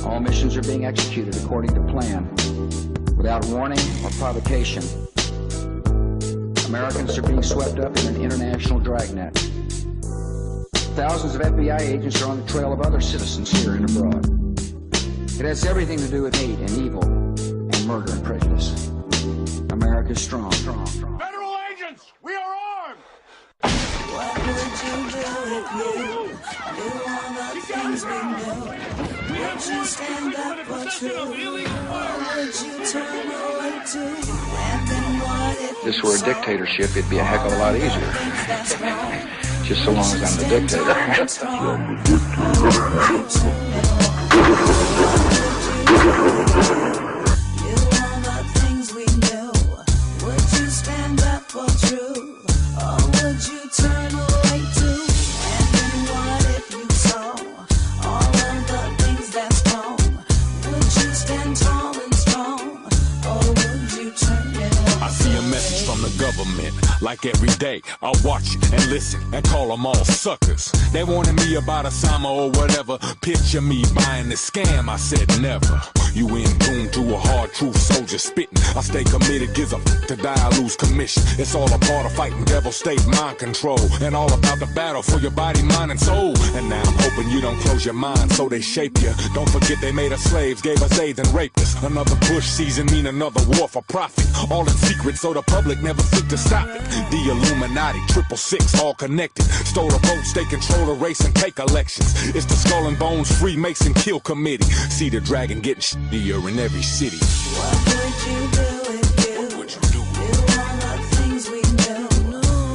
All missions are being executed according to plan, without warning or provocation. Americans are being swept up in an international dragnet. Thousands of FBI agents are on the trail of other citizens here and abroad. It has everything to do with hate and evil and murder and prejudice. America is strong. Federal agents, we are armed! What would you do if you knew all the things we know? Would you stand up for truth? Or would you turn away too? And then what if If this were a dictatorship, it'd be a heck of a lot easier. Just so long as I'm the dictator. things we know? Would you stand up for truth? Or would I'm the government. Like every day, I watch it and listen and call them all suckers. They wanted me about Osama or whatever. Picture me buying the scam, I said never. You in tune to a hard truth soldier spitting. I stay committed, gives a f to die, I lose commission. It's all a part of fighting devil state mind control. And all about the battle for your body, mind, and soul. And now I'm hoping you don't close your mind so they shape you. Don't forget they made us slaves, gave us AIDS and raped us. Another Bush season mean another war for profit. All in secret so the public never think to stop it. The Illuminati, 666, all connected. Stole the votes, they control the race and take elections. It's the Skull and Bones Freemason Kill Committee. See the dragon getting shittier in every city. What would you do if you would you do all the things we knew?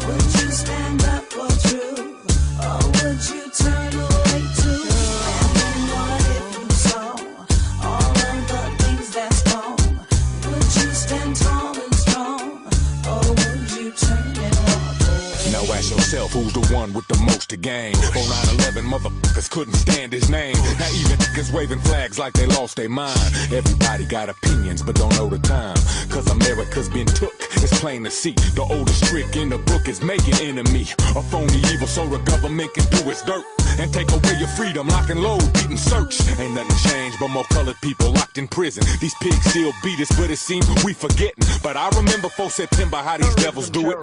Would you stand up for truth, or would you turn away too? And then what if you saw all of the things that's wrong? Would you stand tall and strong, or would you turn and walk away? Now ask yourself, who's the one with the most to gain? On 9/11, motherfuckers couldn't stand his name. Now even niggas waving flags like they lost their mind. Everybody got opinions, but don't know the time. Cause America's been took, it's plain to see. The oldest trick in the book is making enemy. A phony evil so the government can do its dirt. And take away your freedom, lock and load, beat and search. Ain't nothing changed but more colored people locked in prison. These pigs still beat us, but it seems we forgetting. But I remember 4 September how these devils do it.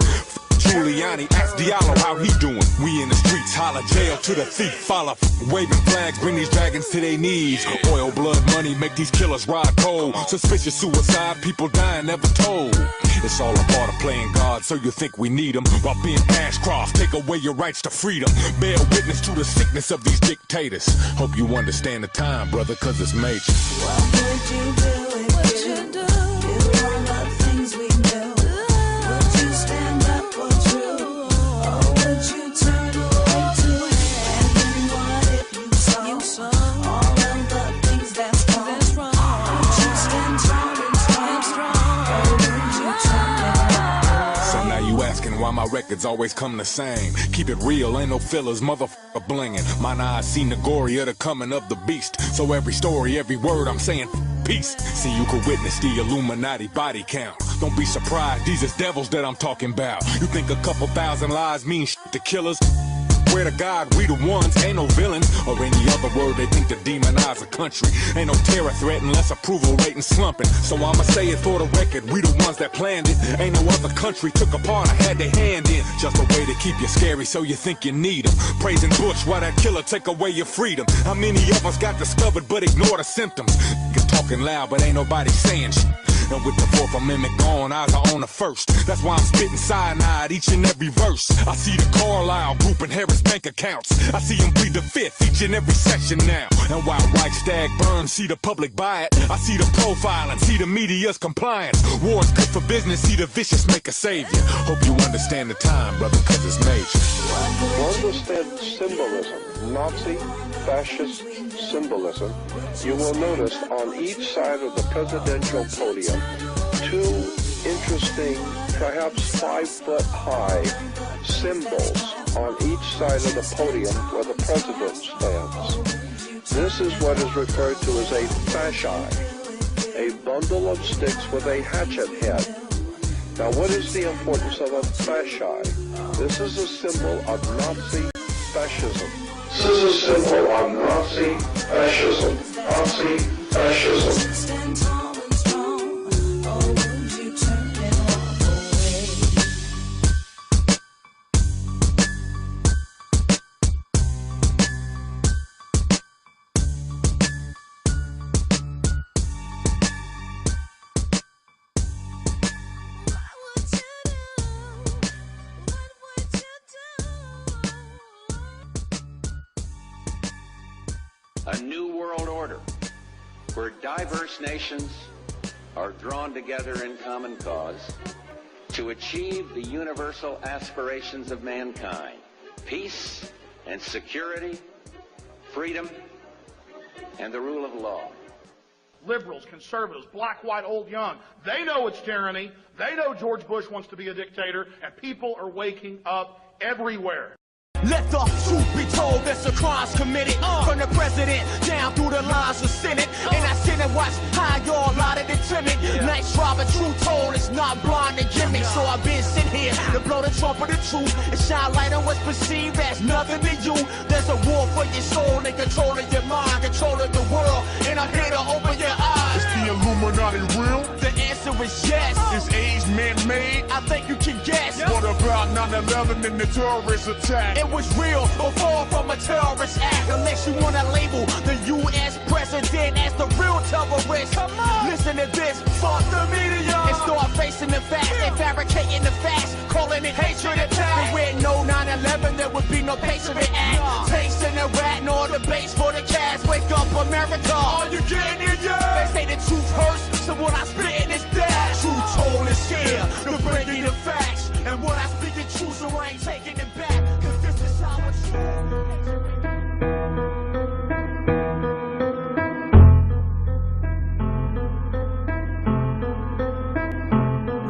Giuliani, ask Diallo how he doing. We in the streets, holler jail to the thief, follow. Waving flags, bring these dragons to their knees. Oil, blood, money, make these killers ride cold. Suspicious suicide, people dying, never told. It's all a part of playing God, so you think we need them. While being Ashcroft, take away your rights to freedom. Bear witness to the sickness of these dictators. Hope you understand the time, brother, cause it's major. What would you do if you do all the things we knew? Would you stand up for truth, or would you turn away too? And then what if you saw all of the things that's wrong? Would you stand tall and strong, or would you turn and walk away? So now you asking why my records always come the same. Keep it real, ain't no fillers, motherfucker blinging. Mine eyes seen the gory of the coming of the beast. So every story, every word I'm saying peace. See, you could witness the Illuminati body count. Don't be surprised, these is devils that I'm talking about. You think a couple thousand lies mean shit to killers? Swear to God, we the ones, ain't no villains. Or any other word they think to demonize a country. Ain't no terror threat unless approval rating slumping. So I'ma say it for the record, we the ones that planned it. Ain't no other country took a part or had their hand in. Just a way to keep you scary so you think you need them. Praising Bush while that killer take away your freedom. How many of us got discovered but ignore the symptoms? Niggas talking loud but ain't nobody saying shit. And with the 4th Amendment gone, eyes are on the 1st. That's why I'm spitting cyanide each and every verse. I see the Carlisle group in Harris bank accounts. I see them plead the 5th each and every session now. And while Reichstag burns, see the public buy it. I see the profiling, see the media's compliance. War's good for business, see the vicious make a savior. Hope you understand the time, brother, cause it's major. To understand symbolism, Nazi, fascist symbolism, you will notice on each side of the presidential podium 2 interesting, perhaps 5-foot-high symbols on each side of the podium where the president stands. This is what is referred to as a fasci, a bundle of sticks with a hatchet head. Now, what is the importance of a fasci? This is a symbol of Nazi fascism. This is a symbol of Nazi fascism. Nazi fascism. Stand tall and strong, or would you turn and walk away? A new world order where diverse nations are drawn together in common cause to achieve the universal aspirations of mankind: peace and security, freedom, and the rule of law. Liberals, conservatives, black, white, old, young, they know it's tyranny. They know George Bush wants to be a dictator, and people are waking up everywhere. Let the truth be told, there's a crimes committed from the president down through the lines of Senate. And I sit and watch how y'all lot of the timid. Nice Robert, true told, it's not blind and gimmick. So I've been to blow the trumpet of truth and shine light on what's perceived as nothing to you. There's a war for your soul and controlling your mind, controlling the world, and I'm here to open your eyes. Is the Illuminati real? The answer is yes. Is AIDS man-made? I think you can guess. What about 9/11 and the terrorist attack? It was real before from a terrorist act. Unless you want to label the U.S. president as the real terrorist. Come on. Listen to this. Fuck the media. And start facing the facts. They fabricating the facts. Calling it hatred attack. But with no 9/11, there would be no Patriot Act. Tasting the rat nor the base for the cash. Wake up, America. Are you getting it? Yeah. They say the truth hurts. So what I spit is that. Truth told is here. To bring you the facts. And what I speak is true, so I ain't taking it back. Cause this is how it's true.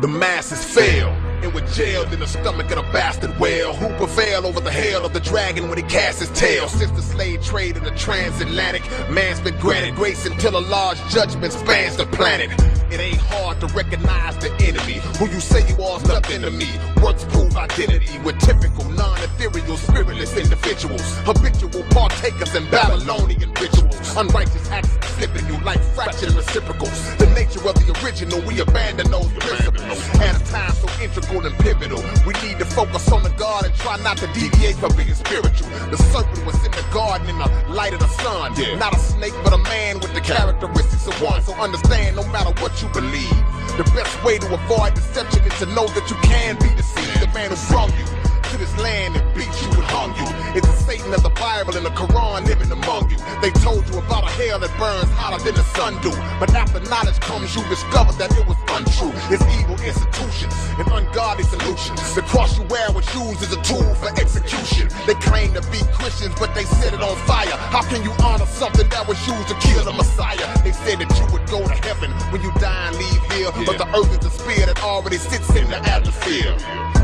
The masses fail and were jailed in the stomach of a bastard whale who prevailed over the hail of the dragon when he cast his tail. Since the slave trade in the transatlantic, man's been granted grace until a large judgment spans the planet. It ain't hard to recognize the enemy. Who you say you are is nothing to me. Words prove identity with typical non-ethereal, spiritless individuals. Habitual partakers in Babylonian rituals. Unrighteous acts slipping you like fractured reciprocals. The nature of the original, we abandon those principles. At a time so integral and pivotal, we need to focus on the God and try not to deviate from being spiritual. The serpent was in the garden in the light of the sun. Not a snake, but a man with the characteristics of one. So understand, no matter what you believe, the best way to avoid deception is to know that you can be deceived. The man who brought you to this land and beat you and hung you. It's the Satan of the Bible and the Quran living among you. They told you about a hell that burns hotter than the sun do. But after knowledge comes, you discover that it was untrue. It's evil institutions and ungodly solutions. The cross you wear was used as a tool for execution. They claim to be Christians, but they set it on fire. How can you honor something that was used to kill the Messiah? They said that you would go to heaven when you die and leave here, but the earth is the spear that already sits in the atmosphere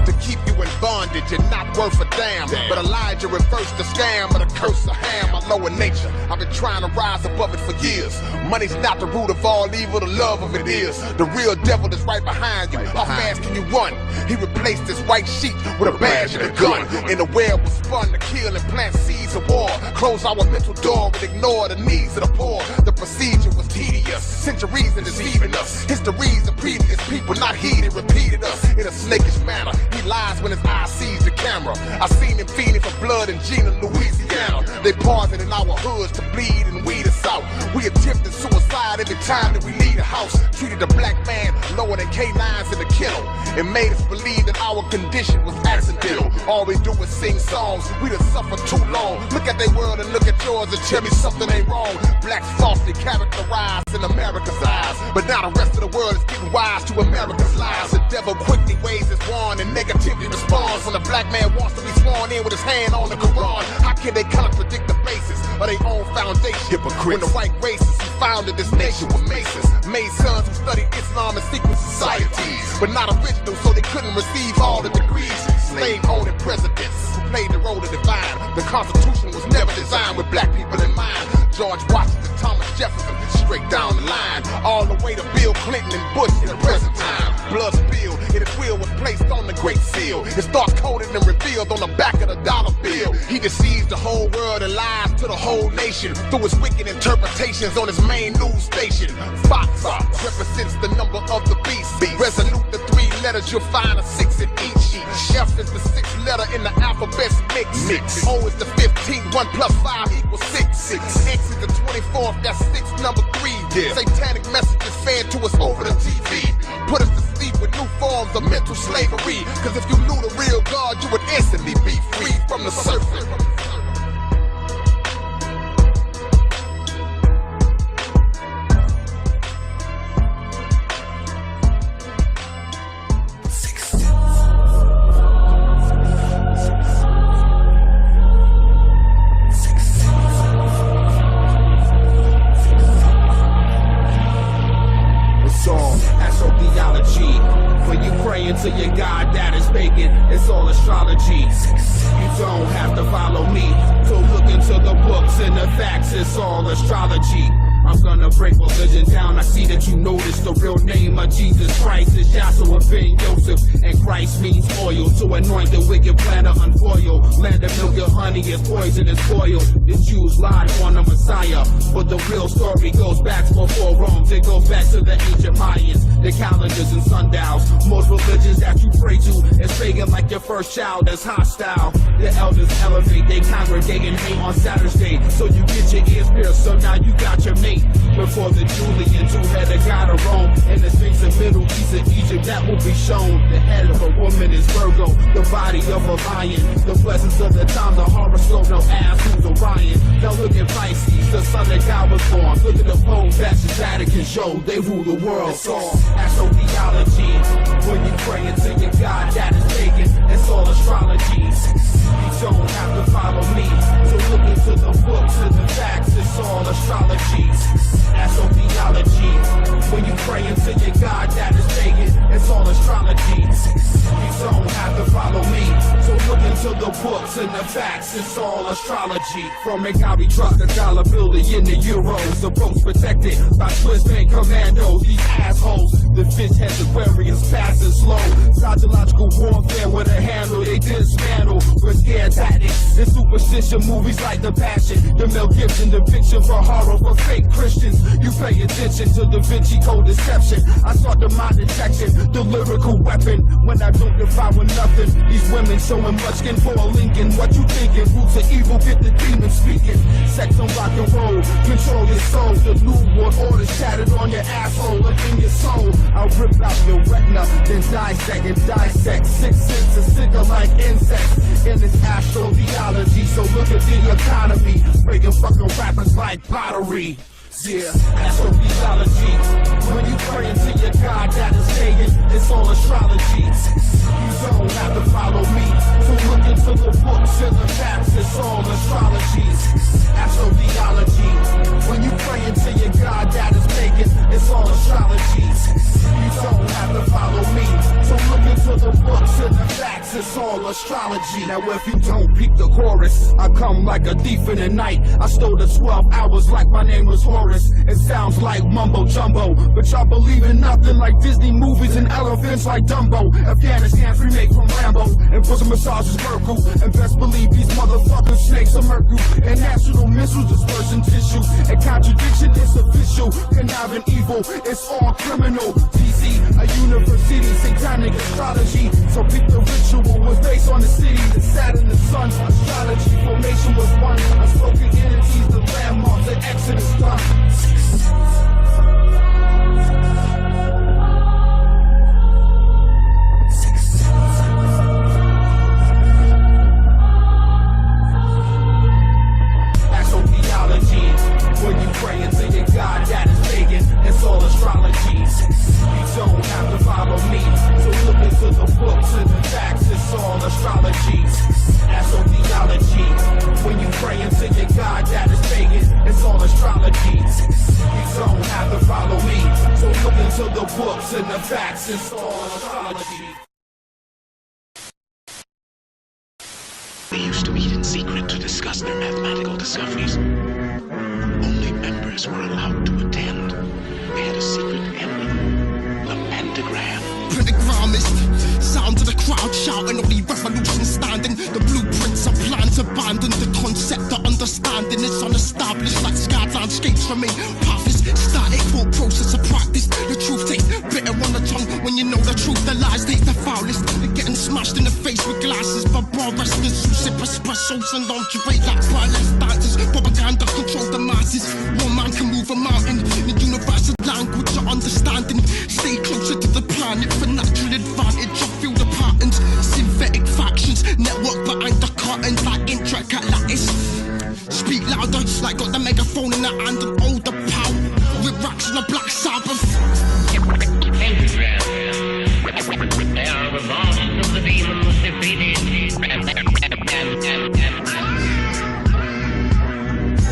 to keep you in bondage and not worth a damn. But Elijah reversed the scam of the curse of Ham, my lower nature. I've been trying to rise above it for years. Money's not the root of all evil, the love of it is. The real devil is right behind you. How fast can you run? He replaced his white sheet with a badge and a gun. And the web was spun to kill and plant seeds of war. Close our mental door and ignore the needs of the poor. The procedure was tedious, centuries in deceiving us. Histories of previous people not heeded, repeated us in a snakish manner. He lies when his eye sees the camera. I seen him feeding for blood in Gina, Louisiana. They pausing in our hoods to bleed and weed us out. We attempted suicide every time that we leave the house. Treated the black man lower than K9s in the kennel and made us believe that our condition was accidental. All we do is sing songs, we done suffered too long. Look at their world and look at yours and tell me something ain't wrong. Blacks falsely characterized in America's eyes, but now the rest of the world is getting wise to America's lies. The devil quickly waves his wand and negativity responds when a black man wants to be sworn in with his hand on the Quran. How can they contradict the basis of their own foundation? Hypocrites. When the white racists who founded this nation were Masons, made sons who studied Islam and secret societies, but not original, so they couldn't receive all the degrees. Slave-owning presidents who played the role of divine. The Constitution was never designed with black people in mind. George Washington, Thomas Jefferson, straight down the line, all the way to Bill Clinton and Bush in the present time. Blood spilled, and his will was placed on the Great Seal. His thoughts coded and revealed on the back of the dollar bill. He deceives the whole world and lies to the whole nation through his wicked interpretations on his main news station. Fox represents the number of the beast. Resolute the 3 letters, you'll find a 6 in each. F is the 6th letter in the alphabet's mix. O is the 15th, 1 plus 5 equals 6. X is the 24th, that's 6 number 3. Satanic messages fed to us over the TV. Put us to sleep with new forms of mental slavery. Cause if you knew the real God, you would instantly be free from the serpent. To your God that is making, it's all astrology. You don't have to follow me to look into the books and the facts, it's all astrology. I'm gonna break religion down. I see that you noticed the real name of Jesus Christ is Joshua ben Joseph, and Christ means oil to anoint the wicked plan of unfoil. Land of milk and honey is poisonous boil. The Jews lied on the Messiah, but the real story goes back before Rome. It goes back to the ancient Mayans, the calendars and sundials. Most religions that you pray to is pagan, like your first child is hostile. The elders elevate, they congregate and hate on Saturday, so you get your ears pierced, so now you got your mate. Before the Julian, two-headed god of Rome, in the streets of Middle East and Egypt, that will be shown. The head of a woman is Virgo, the body of a lion. The blessings of the time, the horoscope, no ass, who's Orion. Now look at Pisces, the son that God was born. Look at the Pope, that's the Vatican show, they rule the world. It's all astrotheology. When you pray into your God, that is pagan, it's all astrology. You don't have to follow me, so look into the books and the facts, it's all astrology. Astrotheology. When you pray into your God, that is pagan, it's all astrology. You don't have to follow me, so look into the books and the facts, it's all astrology. From Mugabe truck, the dollar bill in the euros, the boats protected by Swiss bank commandos, these assholes. The fish heads Aquarius passing slow. Psychological warfare with a handle, they dismantle. With scare tactics and superstition movies like The Passion, the Mel Gibson depiction for horror for fake Christians. You pay attention to the Vinci Code deception. I sought the mind detection, the lyrical weapon. When I don't devour nothing, these women showing much skin for a Lincoln. What you thinking? Roots of evil, get the demon speaking. Sex and rock and roll, control your soul. The new world order shattered on your asshole, look in your soul. I'll rip out your retina, then dissect and dissect. 6 cents a sticker like insects in this astrotheology. So look at the economy, breaking fucking rappers like pottery. Yeah, astrotheology. When you pray into your God, that is pagan, it's all astrology. You don't have to follow me, so look into the books and the facts, it's all astrology. Astrotheology. When you pray into your God, that is pagan, it's all astrology. You don't have to follow me, so look into the books and the facts, it's all astrology. Now if you don't peep the chorus, I come like a thief in the night. I stole the 12 hours like my name was Horus. It sounds like mumbo jumbo, but y'all believe in nothing like Disney movies and elephants like Dumbo. Afghanistan's remake from Rambo, and bosom massages Merkel. And best believe these motherfucking snakes are Merkel. And national missiles dispersing tissue. And contradiction is official. Conniving evil, it's all criminal. DC, a university, satanic astrology. So pick the ritual was based on the city, the Saturn, the sun. Astrology formation was one. Unspoken entities, the landmarks, the Exodus done. When you pray into your God, that is pagan, it's all astrology. You don't have to follow me, so look into the books and the facts, it's all astrology. Astrotheology. When you pray into your God, that is pagan, it's all astrology. You don't have to follow me, so look into the books and the facts, it's all astrology. They used to meet in secret to discuss their mathematical discoveries. Only members were allowed to attend. They had a secret emblem, the pentagram. Pentagramist, sound of the crowd shouting, all the revolution standing. The blueprints are plans abandoned. The concept of understanding is unestablished, like scarred landscapes remain pathless. Static thought process of practice. The truth tastes bitter on the tongue when you know the truth. The lies taste the foulest. They're getting smashed in the face with glasses by bar wrestlers who sip espressos and lingerie like violence dancers. Propaganda control the masses. One man can move a mountain. The universal language of understanding. Stay closer to the planet for natural advantage. I feel the patterns. Synthetic factions network behind the curtains like intricate lattice. Speak louder, like got the megaphone in the hand and all the power. With racks and a black Sabbath. They are the last of the demons defeated.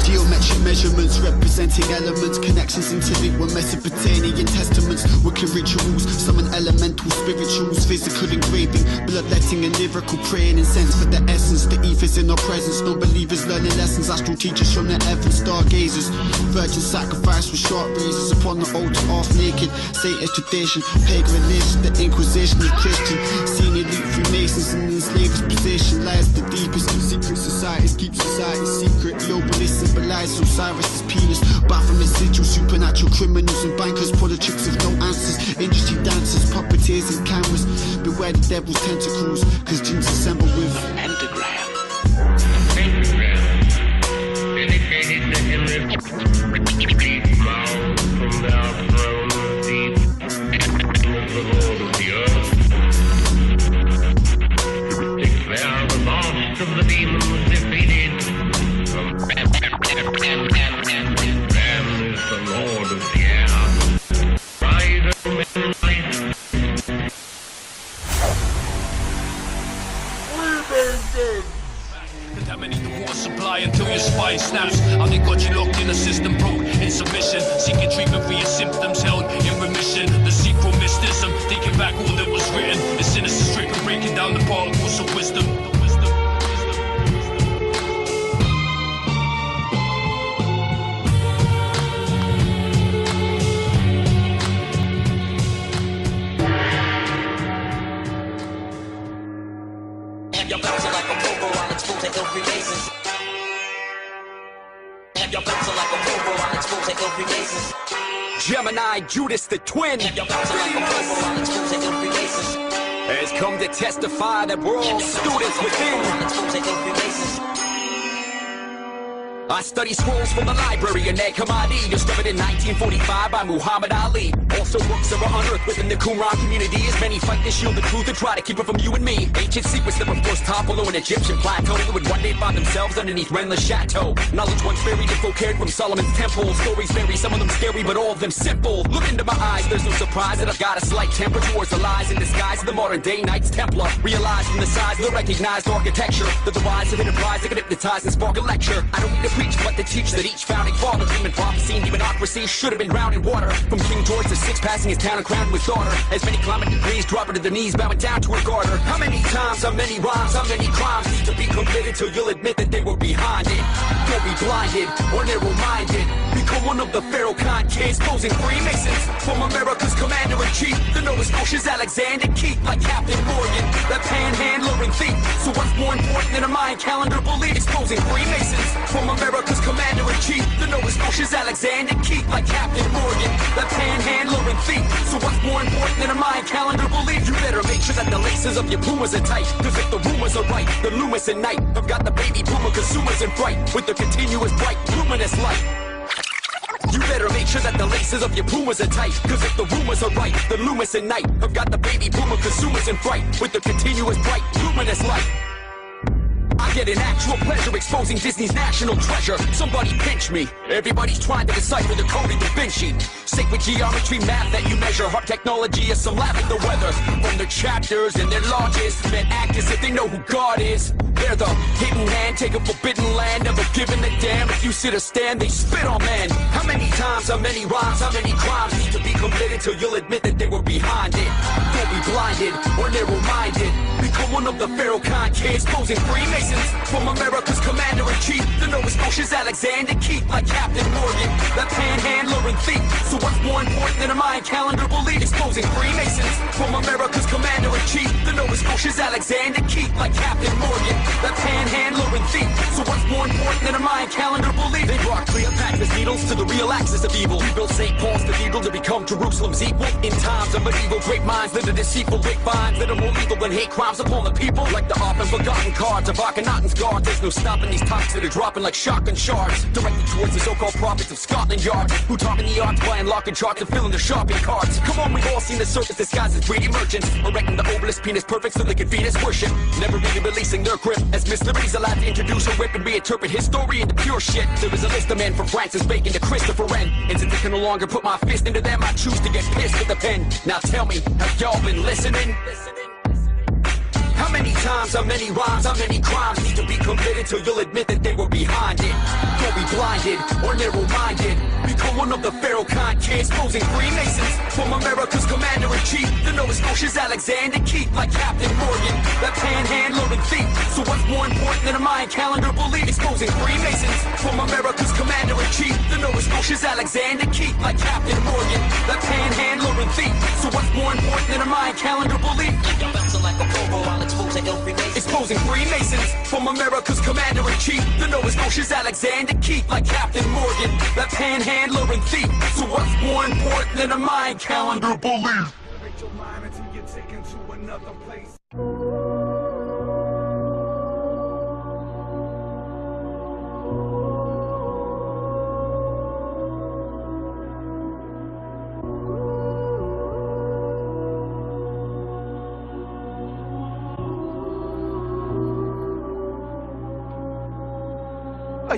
Geometric measurements represent Implementing elements, connections interlinked with Mesopotamian testaments, wicked rituals, summon elemental spirituals, physical engraving, bloodletting and lyrical praying incense for the essence. The ethos in our presence, non-believers learning lessons, astral teachers from the heavens, stargazers. Virgin sacrifice with sharp razors upon the altar, half naked. Satan's tradition, pagan religion, the Inquisition of Christian. Seen elite Freemasons in enslavers' position lies the deepest. Secret societies keep society secret. The obelisk symbolize Osiris' penis. Baphomet sigil, supernatural criminals and bankers, politics of no answers. Industry dancers, puppeteers and cameras. Beware the devil's tentacles, cause jinns assemble with Pentagram. Dedicated to Henry from their throne deep the Lord of the earth. Declare the last of the demons defeated. Ram is the Lord of the air. Rise and light. Contaminate the water supply until your spine snaps. How they got you locked in a system, broke in submission. Seeking treatment for your symptoms, held in remission. The secret mysticism, taking back all that was written. The sinister trick of breaking down the particles of wisdom. Have your bouncer like a robo while exposed to ill Freemasons. Have your bouncer like a robo while exposed to ill Freemasons. Gemini, Judas the twin, Have your bouncer like a robo while exposed to ill Freemasons. has come to testify that we're all students within. I study scrolls from the library of Nag Hammadi, discovered in 1945 by Muhammad Ali. Also books that were unearthed within the Qumran community, as many fight to shield the truth and try to keep it from you and me. Ancient secrets that were first taught below an Egyptian plateau that would one day find themselves underneath Renla's chateau. Knowledge once buried, info carried from Solomon's temple. Stories vary, some of them scary, but all of them simple. Look into my eyes, there's no surprise that I've got a slight temper towards the lies in disguise of the modern day Knights Templar. Realize from the size of the recognized architecture that the wise have enterprise that can hypnotize and spark a lecture. I don't need to preach, but to teach that each founding father, demon prophecy and demonocracy should have been drowned in water. From King George VI passing his town and crowned with daughter, as many climate degrees drop her to their knees, bowing down to her garter. How many times, how many rhymes, how many crimes need to be committed till you'll admit that they were behind it? Don't be blinded or narrow-minded. Become one of the Pharaoh kind kids posing Freemasons from America's commander-in-chief, the Nova Scotia's Alexander Keith, like Captain Morgan, that panhandler and thief. So what's more important than a Mayan calendar belief? Exposing Freemasons from America's commander-in-chief, the Nova Scotia's Alexander Keith, like Captain Morgan, that panhandler and thief. So what's more important than a Mayan calendar belief? You better make sure that the laces of your Pumas are tight, cause if the rumors are right, the Loomis and Night have got the baby boomer consumers in fright with their continuous bright luminous light. You better make sure that the laces of your Pumas are tight, cause if the rumors are right, the Loomis and Night have got the baby boomer consumers in fright with the continuous bright luminous light. I get an actual pleasure exposing Disney's national treasure. Somebody pinch me. Everybody's trying to decipher the code of Da Vinci. Sacred geometry, math that you measure. Hard technology is some laugh at the weather. From their chapters and their lodges, men act as if they know who God is. They're the hidden hand, take a forbidden land, never giving a damn if you sit or stand, they spit on man. How many times, how many rhymes, how many crimes need to be committed till you'll admit that they were behind it? Don't be blinded or narrow-minded. Become one of the Pharaoh kind kids posing Freemasons from America's commander-in-chief, the Nova Scotia's Alexander Keith, like Captain Morgan, that panhandler and thief. So what's more important than a Mayan calendar belief? Exposing Freemasons from America's commander-in-chief, the Nova Scotia's Alexander Keith, like Captain Morgan, that panhandler and thief. So what's more important than a Mayan calendar belief? They brought Cleopatra's needles to the real axis of evil. We built St. Paul's Cathedral to become Jerusalem's equal. In times of medieval, great minds that are deceitful, grapevines that are more lethal than hate crimes upon the people. Like the often forgotten cards of Akhenaten's guard. There's no stopping these tops that are dropping like shotgun shards, directed towards the so-called prophets of Scotland Yard, who taught in the arts by unlocking charts and filling their shopping carts. Come on, we've all seen the circus disguised as greedy merchants, erecting the obelisk penis perfect so they can feed us worship, never really releasing their grip, as Miss Liberty's allowed to introduce her whip and reinterpret his story into pure shit. There is a list of men from Francis Bacon to Christopher Wren, and since I can no longer put my fist into them, I choose to get pissed with the pen. Now tell me, have y'all been listening? How many times times, how many rhymes, how many crimes need to be committed till you'll admit that they were behind it. Don't be blinded or narrow-minded. Become one of the feral kind kids posing Freemasons from America's commander-in-chief. The Nova Scotia's Alexander Keith, like Captain Morgan, that panhandler and thief. So what's more important than a Mayan calendar belief? Exposing Freemasons from America's commander-in-chief. The Nova Scotia's Alexander Keith, like Captain Morgan, that panhandler and thief. So what's more important than a Mayan calendar belief? Like a popo, I'll expose ill Freemasons. Exposing Freemasons from America's commander-in-chief. The Nova Scotia's Alexander Keith, like Captain Morgan, that panhandler and thief. So what's more important than a Mayan calendar belief? Elevate your mind until you're taken to another place.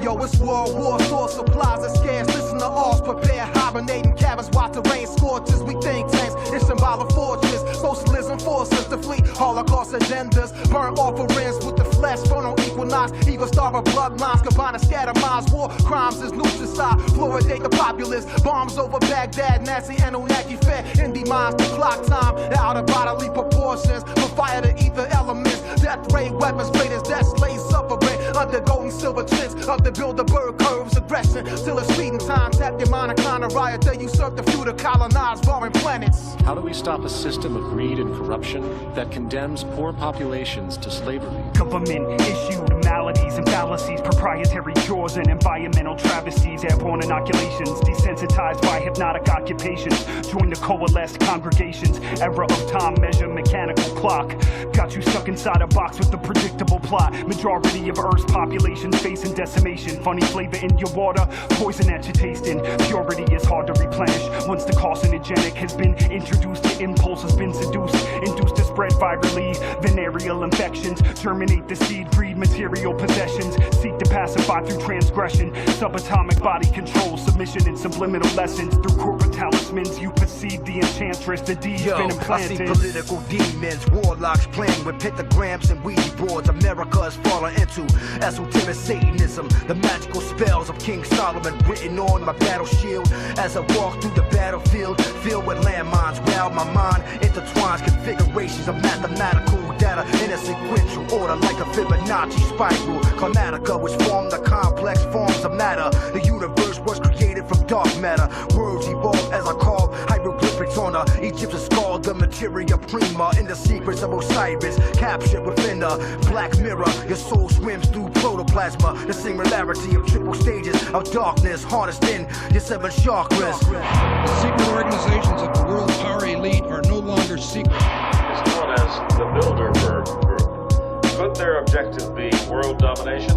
Yo, it's World War, source supplies are scarce. Listen to ours, prepare hibernating cabins while terrain scorches. We think tanks, it's symbolic fortress. Socialism forces to flee Holocaust agendas. Burn offerings with the flesh, burn on equinox. Evil starve bloodlines, combine and scatter minds. War crimes is nutricide, fluoridate the populace. Bombs over Baghdad, Nazi and Unaki fed. Indie minds, the clock time, out of bodily proportions. From fire to ether elements, death ray weapons, greatest death slaves suffering. Under gold and silver tricks of the Bilderberg curves, aggression still a speeding time. Tap your mind and climb a riot. They usurp the few to colonize foreign planets. How do we stop a system of greed and corruption that condemns poor populations to slavery? Government-issued maladies and fallacies, proprietary cures and environmental travesties, airborne inoculations, desensitized by hypnotic occupations. Join the coalesced congregations. Era of time, measure mechanical clock. Got you stuck inside a box with the predictable plot. Majority of Earth's population's facing decimation. Funny flavor in your water, poison that you're tasting. Purity is hard to replenish. Once the carcinogenic has been introduced, the impulse has been seduced. Induced to spread virally, venereal infections. Germinate the seed, breed material possessions. Seek to pacify through transgression. Subatomic body control, submission and subliminal lessons. Through corporate talismans, you perceive the enchantress. The deed's been implanted. I see political demons, warlocks playing with pentagrams and Ouija boards. America has fallen into esoteric Satanism. The magical spells of King Solomon written on my battle shield. As I walk through the battlefield, filled with landmines. Wow, my mind intertwines configurations of mathematical data in a sequential order like a Fibonacci spiral. Chromatica, which form the complex forms of matter. The universe was created from dark matter. Words evolve as I call hieroglyphics on a Egyptian skull. The materia prima in the secrets of Osiris, captured within the black mirror. Your soul swims through protoplasma. The singularity of triple stages of darkness harnessed in your 7 chakras. The secret organizations of the world power elite are no longer secret. It's known as the Bilderberg Group. Could their objective be world domination?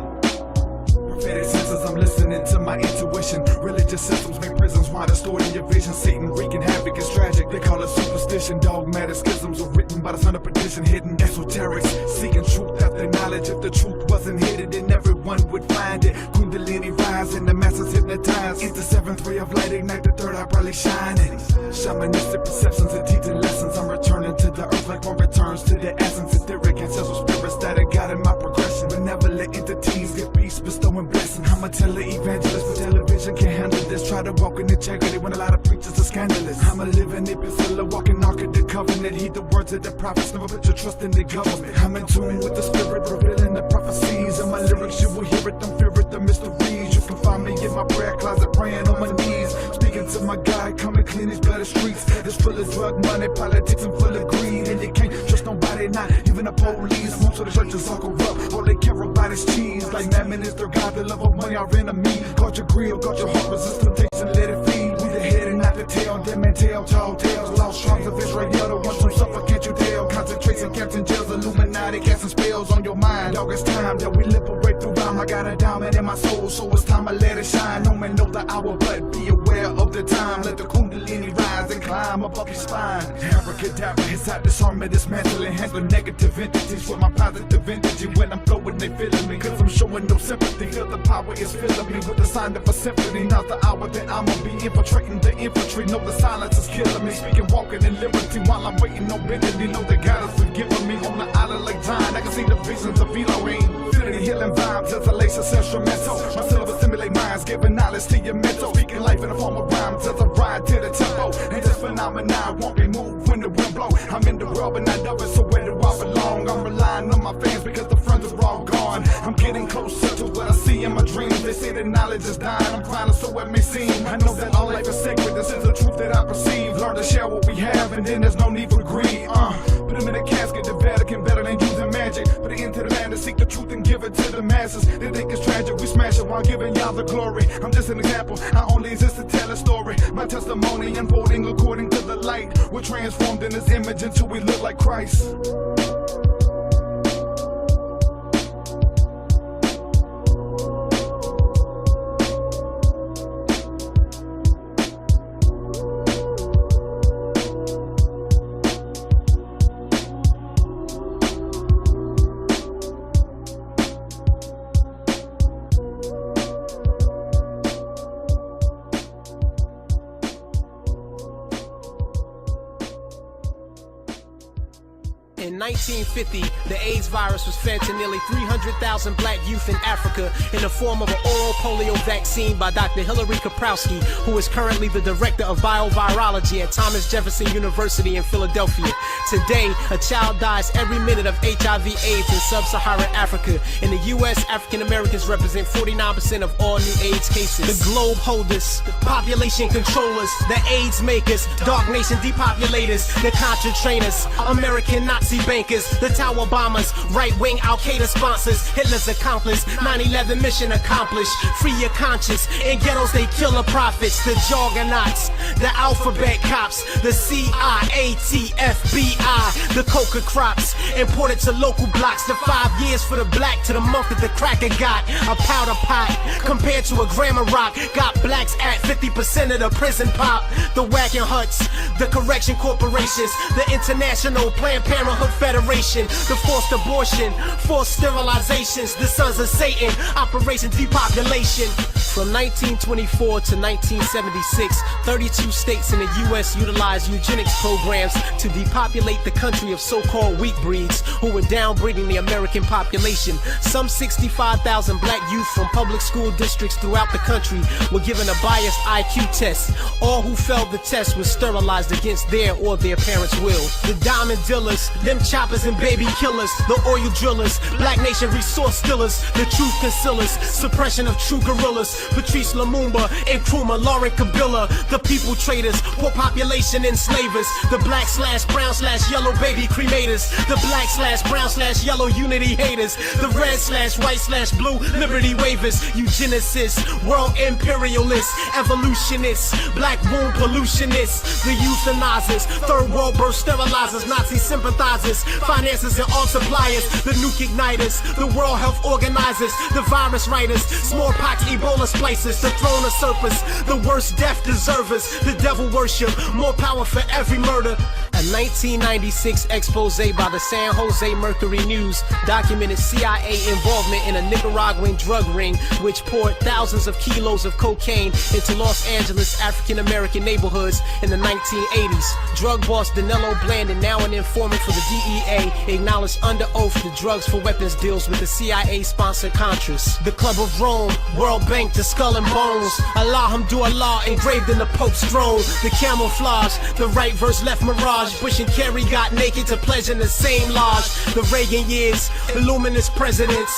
Prophetic senses, I'm listening to my intuition. Religious systems make prisons wide, distorting your vision. Satan wreaking havoc is tragic. They call it superstition. Dogmatic schisms are written by the son of perdition. Hidden esoterics, seeking truth after knowledge. If the truth wasn't hidden, then everyone would find it. Kundalini rising, the masses hypnotized. It's the 7th ray of light, ignite the 3rd eye brightly shining. Shamanistic perceptions and teaching lessons. I'm returning to the earth like one returns to the essence. Etheric ancestral spirits that are guiding my progression. Benevolent entities get peace, bestowing blessings. I'm a tele-evangelist, but television can't handle this. Try to walk in integrity when a lot of preachers are scandalous. I'm a living epistle, a walking ark of the covenant. Heed the words of the prophets, never put your trust in the government. I'm in tune with the spirit, revealing the prophecies. And my lyrics, you will hear it, don't fear it, the mysteries. You can find me in my prayer closet, praying on my knees. Speaking to my God, coming clean these bloody streets. It's full of drug money, politics, and full of greed. And you can't trust nobody, not even the police. Most of the churches are corrupt, all they care about is cheese. Like mammon is their God, the love of money, our enemy. Guard your grill, guard your heart, resist temptation, let it feed. We the head and not the tail, them and tail, tall tales. Lost tribes of Israel, the ones who suffer, can't you tell? Concentration camps and jails, illuminati, casting spells on your mind. Dog, it's time that we liberate through rhyme. I got a diamond in my soul, so it's time I let it shine. No man know the hour, but be aware of the time. Let the kundalini rise and climb up your spine. Abracadabra, his out disarmament, dismantling, handle negative entities with my positive energy. When I'm flowing, they feeling me, cause I'm showing no sympathy. Feel the power is filling me with the sign of a symphony. Now's the hour that I'ma be infiltrating the infantry. Know the silence is killing me. Speaking, walking in liberty while I'm waiting on Bentley. Know that God is forgiving me on the island like Zion. I can see the mind of my fans because the friends are all gone. I'm getting closer to what I see in my dreams. They say that knowledge is dying, I'm finding so it may seem. I know that all life is sacred, this is the truth that I perceive. Learn to share what we have and then there's no need for greed. Put them in a casket, the Vatican better than using magic. Put it into the land to seek the truth and give it to the masses. They think it's tragic, we smash it while giving y'all the glory. I'm just an example, I only exist to tell a story. My testimony unfolding according to the light. We're transformed in this image until we look like Christ. In 1950, the AIDS virus was fed to nearly 300,000 black youth in Africa in the form of an oral polio vaccine by Dr. Hilary Kaprowski, who is currently the director of biovirology at Thomas Jefferson University in Philadelphia. Today, a child dies every minute of HIV/AIDS in sub-Saharan Africa. In the U.S., African Americans represent 49% of all new AIDS cases. The globe holders, population controllers, the AIDS makers, dark nation depopulators, the Contra trainers, American Nazi bankers, the Tower bombers, right-wing Al-Qaeda sponsors, Hitler's accomplice, 9/11 mission accomplished. Free your conscience. In ghettos they kill the prophets, the juggernauts, the alphabet cops, the CIA, FBI, the coca crops, imported to local blocks. The 5 years for the black to the month that the cracker got. A powder pot compared to a gram of rock. Got blacks at 50% of the prison pop. The wagon huts, the correction corporations, the International Planned Parenthood Federation, the forced abortion, forced sterilizations, the sons of Satan, Operation Depopulation. From 1924 to 1976, 32 states in the U.S. utilized eugenics programs to depopulate the country of so-called weak breeds who were downbreeding the American population. Some 65,000 black youth from public school districts throughout the country were given a biased IQ test. All who failed the test were sterilized against their or their parents' will. The diamond dealers, them choppers and baby killers, the oil drillers, black nation resource stealers, the truth concealers, suppression of true guerrillas, Patrice Lumumba, Nkrumah, Lauren Kabila, the people traders, poor population enslavers, the black/brown/yellow baby cremators, the black/brown/yellow unity haters, the red/white/blue liberty wavers, eugenicists, world imperialists, evolutionists, black womb pollutionists, the euthanizers, third world birth sterilizers, Nazi sympathizers, financiers and art suppliers, the nuke igniters, the World Health Organizers, the virus writers, smallpox, Ebola splicers, the throne usurpers, the worst death deservers, the devil worship, more power for every murder. A 1996 expose by the San Jose Mercury News documented CIA involvement in a Nicaraguan drug ring which poured thousands of kilos of cocaine into Los Angeles African American neighborhoods in the 1980s. Drug boss Danilo Blandon, now an informant for the DEA, acknowledged under oath the drugs for weapons deals with the CIA-sponsored Contras. The Club of Rome, World Bank, the Skull and Bones, Alhamdulillah engraved in the Pope's throne. The camouflage, the right verse, left mirage. Bush and Kerry got naked to pledge in the same lodge. The Reagan years, luminous presidents.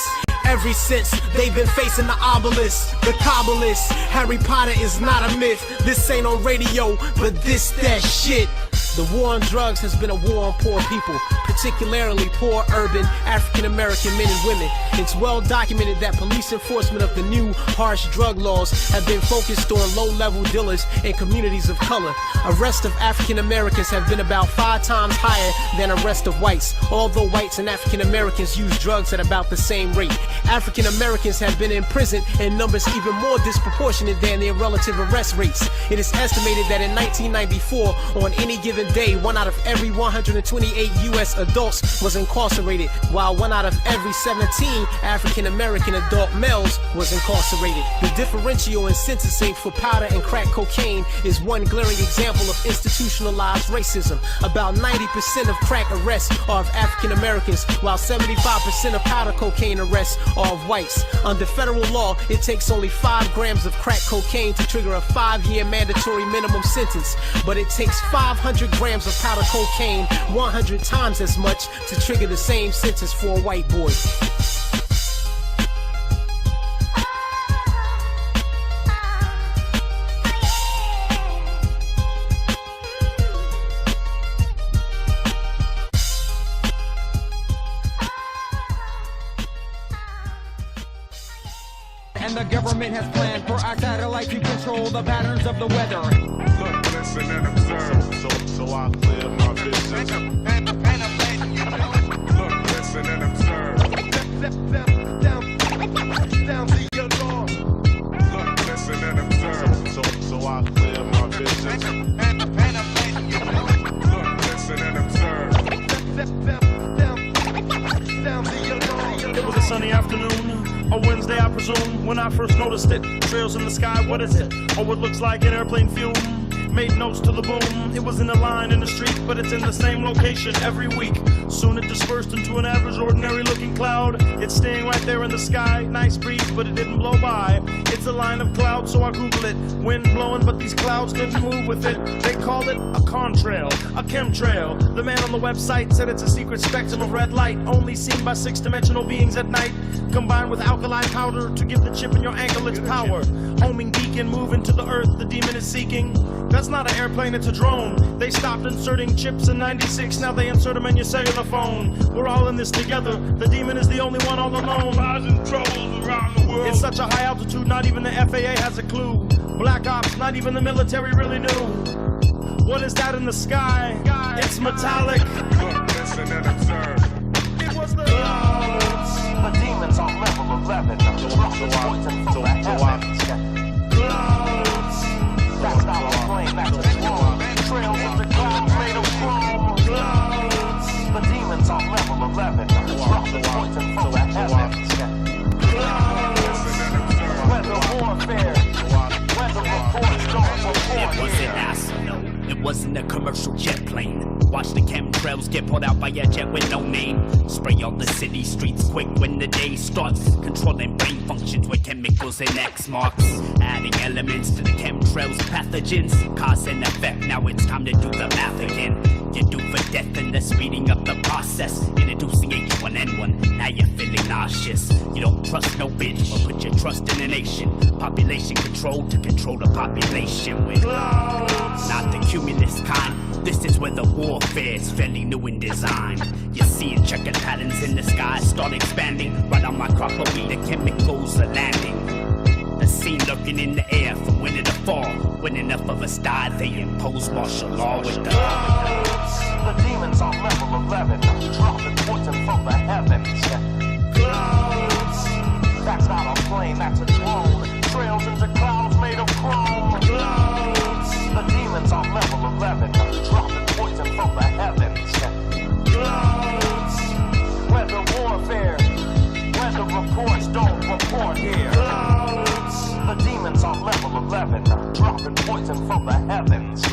Ever since they've been facing the obelisk, the Kabbalists. Harry Potter is not a myth. This ain't on radio, but this that shit. The war on drugs has been a war on poor people, particularly poor urban African-American men and women. It's well documented that police enforcement of the new harsh drug laws have been focused on low-level dealers in communities of color. Arrests of African-Americans have been about 5 times higher than arrests of whites, although whites and African-Americans use drugs at about the same rate. African-Americans have been imprisoned in numbers even more disproportionate than their relative arrest rates. It is estimated that in 1994, on any given day, 1 out of every 128 U.S. adults was incarcerated, while 1 out of every 17 African-American adult males was incarcerated. The differential in sentencing for powder and crack cocaine is one glaring example of institutionalized racism. About 90% of crack arrests are of African-Americans, while 75% of powder cocaine arrests are of whites. Under federal law, it takes only 5 grams of crack cocaine to trigger a 5-year mandatory minimum sentence, but it takes 500 100 grams of powder cocaine, 100 times as much to trigger the same sentence for a white boy. And the government has planned for our satellite to control the patterns of the weather. Look, listen, and observe. So I clear my vision. Look, listen, and observe. Down to your law. Look, listen, and observe. So I clear my vision. Look, listen, and observe. Down to your law. It was a sunny afternoon, a Wednesday I presume, when I first noticed it. Trails in the sky, what is it? Oh, it looks like an airplane fume. Made notes to the boom. It was in a line in the street, but it's in the same location every week. Soon it dispersed into an average, ordinary looking cloud. It's staying right there in the sky. Nice breeze, but it didn't blow by. It's a line of clouds, so I Google it. Wind blowing, but these clouds didn't move with it. They called it a contrail, a chemtrail. The man on the website said it's a secret spectrum of red light, only seen by six-dimensional beings at night, combined with alkaline powder to give the chip in your ankle its power. Homing beacon moving to the earth the demon is seeking. That's not an airplane, it's a drone. They stopped inserting chips in '96, now they insert them in your cellular phone. We're all in this together, the demon is the only one all alone. Causing troubles around the world. It's such a high altitude, not even the FAA has a clue. Black ops, not even the military really knew. What is that in the sky? It's metallic. Look, listen, and observe. It was the clouds. The demons on level 11. Clouds. That's not a plane, that's a drone. Trails of the clouds made of chrome. Clouds. The demons on level 11. Dropping pointing from the heavens. Weather warfare. Weather reports don't report. It wasn't NASA, no. It wasn't a commercial jet plane. Watch the chemtrails get pulled out by a jet with no name. Spray all the city streets quick when the day starts. Controlling brain functions with chemicals and X marks. Adding elements to the chemtrails pathogens. Cause and effect, now it's time to do the math again. You're due for death and the speeding up the process. Introducing H1N1, now you're feeling nauseous. You don't trust no bitch, or put your trust in a nation. Population control to control the population with clouds. Not the cumulus kind. This is where the warfare is fairly new in design. You're seeing checkered patterns in the sky start expanding. Right on my crop of weed, the chemicals are landing. The scene lurking in the air from winter to fall. When enough of us die, they impose martial law with the clouds. The demons on level 11. Dropping poison from the heavens. Clouds. That's not a plane, that's a drone. Trails into clouds made of chrome. Clouds. The demons on level 11. Dropping poison from the heavens. Clouds. Weather warfare. Weather reports don't report here. Clouds. The demons on level 11. Dropping poison from the heavens.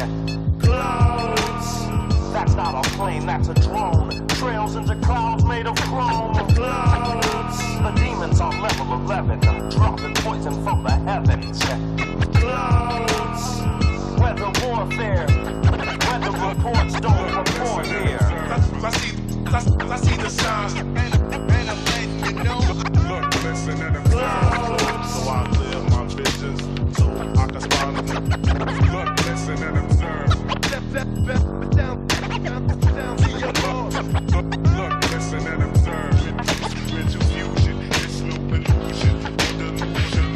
Clouds. That's not a plane, that's a drone. Trails into clouds made of chrome. Clouds. The demons on level 11. Dropping poison from the heavens. Clouds. Weather warfare. Weather reports don't report here. I see the signs. And I'm letting you know. Look, listen, and observe. So I clear my visions. So I can spot them. Look, listen, and observe. Down to your law. Look, listen, and observe. Ritual fusion. It's no illusion. Delusion.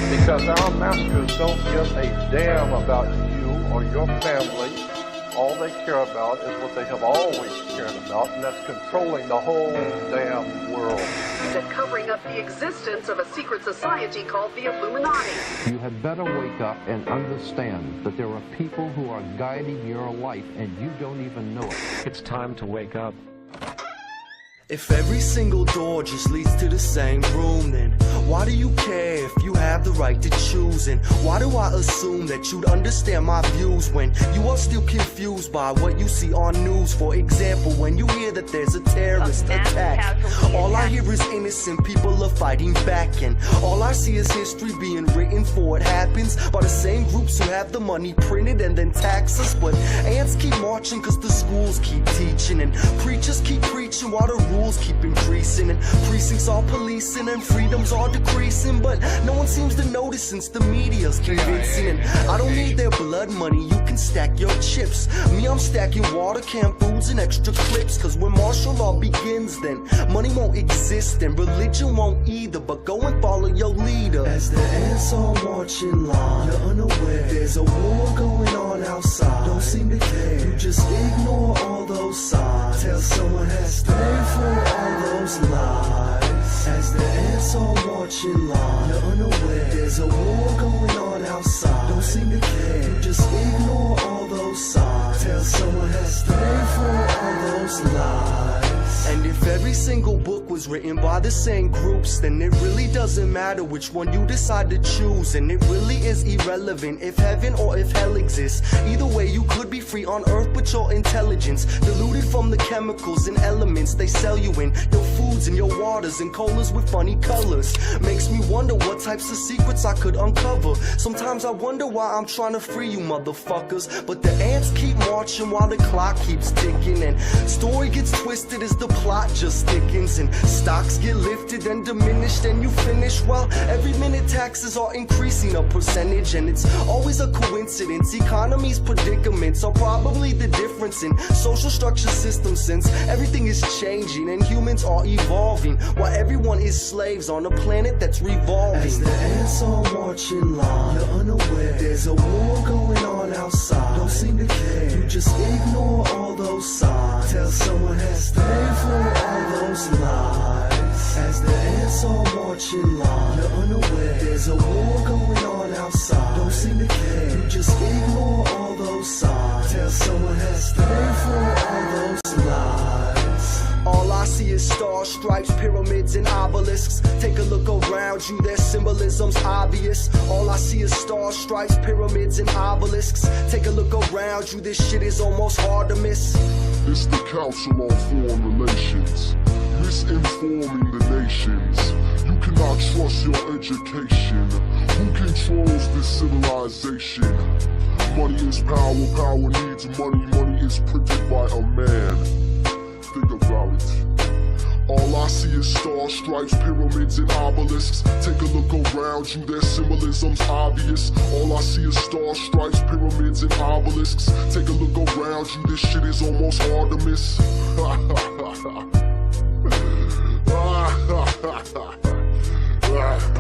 Because our masters don't give a damn about you or your family. All they care about is what they have always cared about, and that's controlling the whole damn world. And covering up the existence of a secret society called the Illuminati. You had better wake up and understand that there are people who are guiding your life and you don't even know it. It's time to wake up. If every single door just leads to the same room, then why do you care if you have the right to choose? And why do I assume that you'd understand my views when you are still confused by what you see on news? For example, when you hear that there's a terrorist attack, all I hear is innocent people are fighting back, and all I see is history being written for what happens by the same groups who have the money printed and then tax us. But ants keep marching cause the schools keep teaching, and preachers keep preaching while the rules keep increasing, and precincts are policing and freedoms are decreasing, but no one seems to notice since the media's convincing. And I don't need their blood money, you can stack your chips. Me, I'm stacking water can foods and extra clips, cause when martial law begins, then money won't exist and religion won't either, but go and follow your leader. As the ants all march in line, you're unaware there's a war going on outside. Don't seem to care, you just ignore all those signs. Tell someone has to pay for all those lies. As the ants all march in line, you're unaware there's a war going on outside. Don't seem to care, you just ignore all those signs. Tell someone has to pay for all those lies. And if every single book was written by the same groups, then it really doesn't matter which one you decide to choose, and it really is irrelevant if heaven or if hell exists. Either way, you could be free on earth, but your intelligence diluted from the chemicals and elements they sell you in your foods and your waters and colas with funny colors. Makes me wonder what types of secrets I could uncover. Sometimes I wonder why I'm trying to free you motherfuckers, but the ants keep marching while the clock keeps ticking, and story gets twisted as the plot just thickens, and stocks get lifted and diminished, and you finish while every minute taxes are increasing a percentage. And it's always a coincidence, economy's predicaments are probably the difference in social structure systems, since everything is changing and humans are evolving while everyone is slaves on a planet that's revolving. As the ants all march in line, you're unaware there's a war going on outside. Don't seem to care, you just ignore all those signs. Tell someone has to pay for all those lies. As the ants all march in line, you're unaware there's a war going on outside. Don't seem to care, you just ignore all those signs. Tell someone has to pay for all those lies. All I see is stars, stripes, pyramids, and obelisks. Take a look around you, their symbolism's obvious. All I see is stars, stripes, pyramids, and obelisks. Take a look around you, this shit is almost hard to miss. It's the Council on Foreign Relations, misinforming the nations. You cannot trust your education. Who controls this civilization? Money is power, power needs money, money is printed by a man. Think about it. All I see is stars, stripes, pyramids, and obelisks. Take a look around you, their symbolism's obvious. All I see is stars, stripes, pyramids, and obelisks. Take a look around you, this shit is almost hard to miss.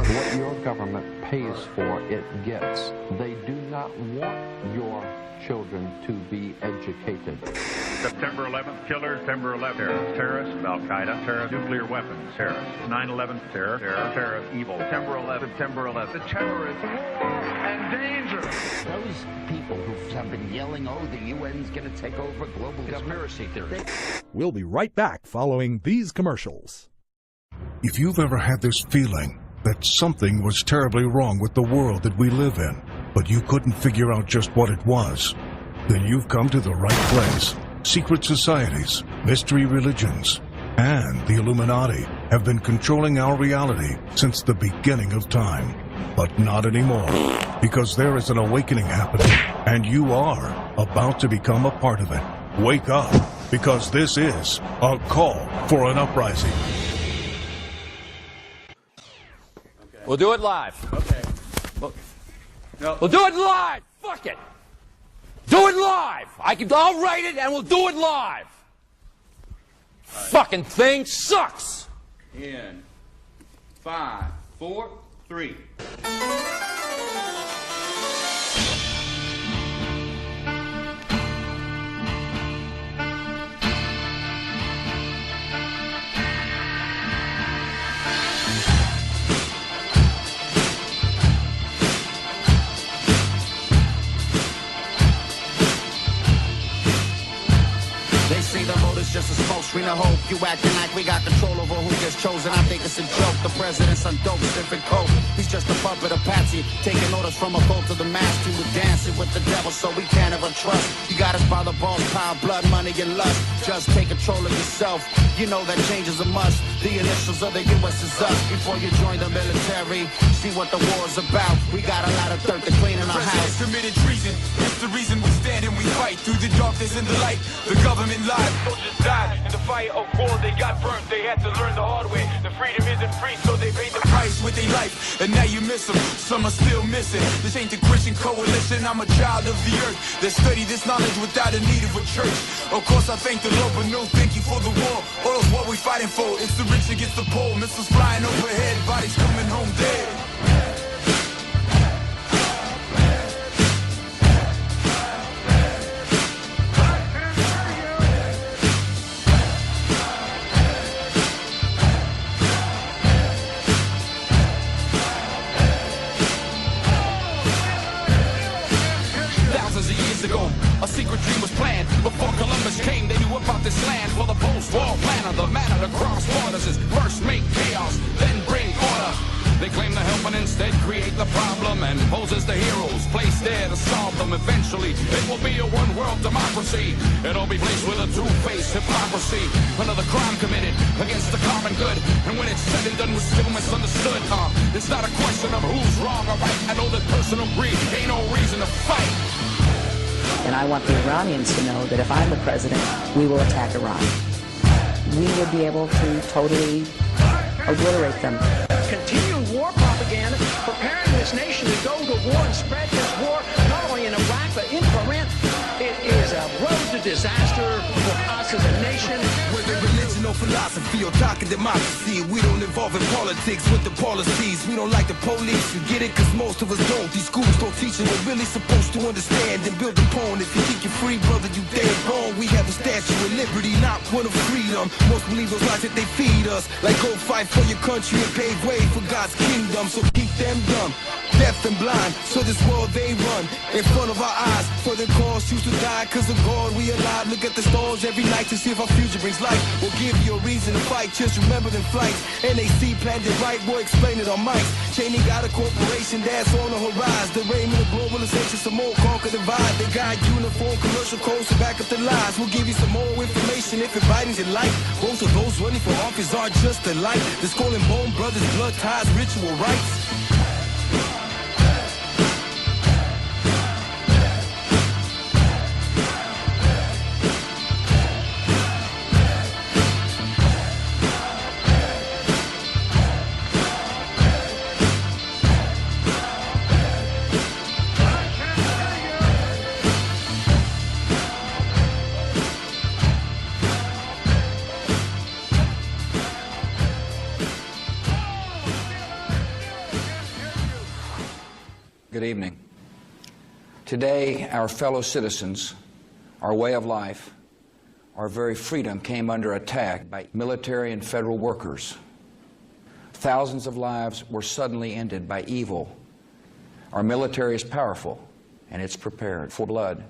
What your government pays for, it gets. They do not want your children to be educated. September 11th, killers, September 11th, terrorists, Al-Qaeda, terrorists, nuclear weapons, terrorists, 9/11, terror, terror, evil, September 11th, the terror is war and danger. Those people who have been yelling, oh, the UN's going to take over global conspiracy theory. We'll be right back following these commercials. If you've ever had this feeling that something was terribly wrong with the world that we live in, but you couldn't figure out just what it was, then you've come to the right place. Secret societies, mystery religions, and the Illuminati have been controlling our reality since the beginning of time. But not anymore, because there is an awakening happening, and you are about to become a part of it. Wake up, because this is a call for an uprising. We'll do it live. Okay. No. We'll do it live. Fuck it. Do it live. I'll write it and we'll do it live. Right. Fucking thing sucks. In 5, 4, 3. They say the motor's just a smoke We no hope you acting like we got control over who gets chosen. I think it's a joke. The president's on dope, different coat. He's just a puppet of Patsy, taking orders from a cult to the mask. He was dancing with the devil, so we can't ever trust. You got us by the balls, power, blood, money, and lust. Just take control of yourself. You know that change is a must. The initials of the U.S. is us. Before you join the military, see what the war's about. We got a lot of dirt to clean in our house. Committed treason. It's the reason we stand and we fight through the darkness and the light. The government lied. Soldiers died in the fire of war. They got burned. They had to learn the hard way. The freedom isn't free, so they paid the price with their life. And now you miss them. Some are still missing. This ain't the Christian coalition. I'm a child of the earth that study this knowledge without a need of a church. Of course, I thank the Lord, but no thank you for the war. All of what we fighting for. It's the rich against the poor. Missiles flying overhead. Bodies coming home dead. A secret dream was planned before Columbus came. They knew about this land for the post-war plan of the man to cross borders is first make chaos, then bring order. They claim to help and instead create the problem and pose as the heroes placed there to solve them. Eventually, it will be a one-world democracy. It'll be placed with a two-faced hypocrisy. Another crime committed against the common good. And when it's said and done, we're still misunderstood. It's not a question of who's wrong or right. I know that personal greed ain't no reason to fight. And I want the Iranians to know that if I'm the president, we will attack Iran. We would be able to totally obliterate them. Continuing war propaganda, preparing this nation to go to war and spread this war, not only in Iraq, but in Iran. It is a road to disaster for us as a nation. Whether religion or philosophy or talking democracy, we don't involve in politics with the policies. We don't like the police, you get it? Cause most of us don't. These schools don't teach you we're really supposed to understand and build upon. If you think you're free, brother, you dead wrong. We have a statue of liberty, not one of freedom. Most believe those lies that they feed us. Like go fight for your country and pave way for God's kingdom. So keep them dumb, deaf and blind. So this world they run in front of our eyes. For the cause choose to die, cause of God we alive. Look at the stars every night to see if our future brings life. We'll give you a reason to fight, just remember them flights. NAC planned it right, we'll explain it on mics. Cheney got a corporation that's on the horizon. The Raymond of globalization, some more conquer the vibe. They got uniform commercial codes to back up the lies. We'll give you some more information if it Biden's in life. Both of those running for office are just alike. The Skull and Bone Brothers, blood ties, ritual rites. Good evening. Today, our fellow citizens, our way of life, our very freedom came under attack by military and federal workers. Thousands of lives were suddenly ended by evil. Our military is powerful, and it's prepared for blood.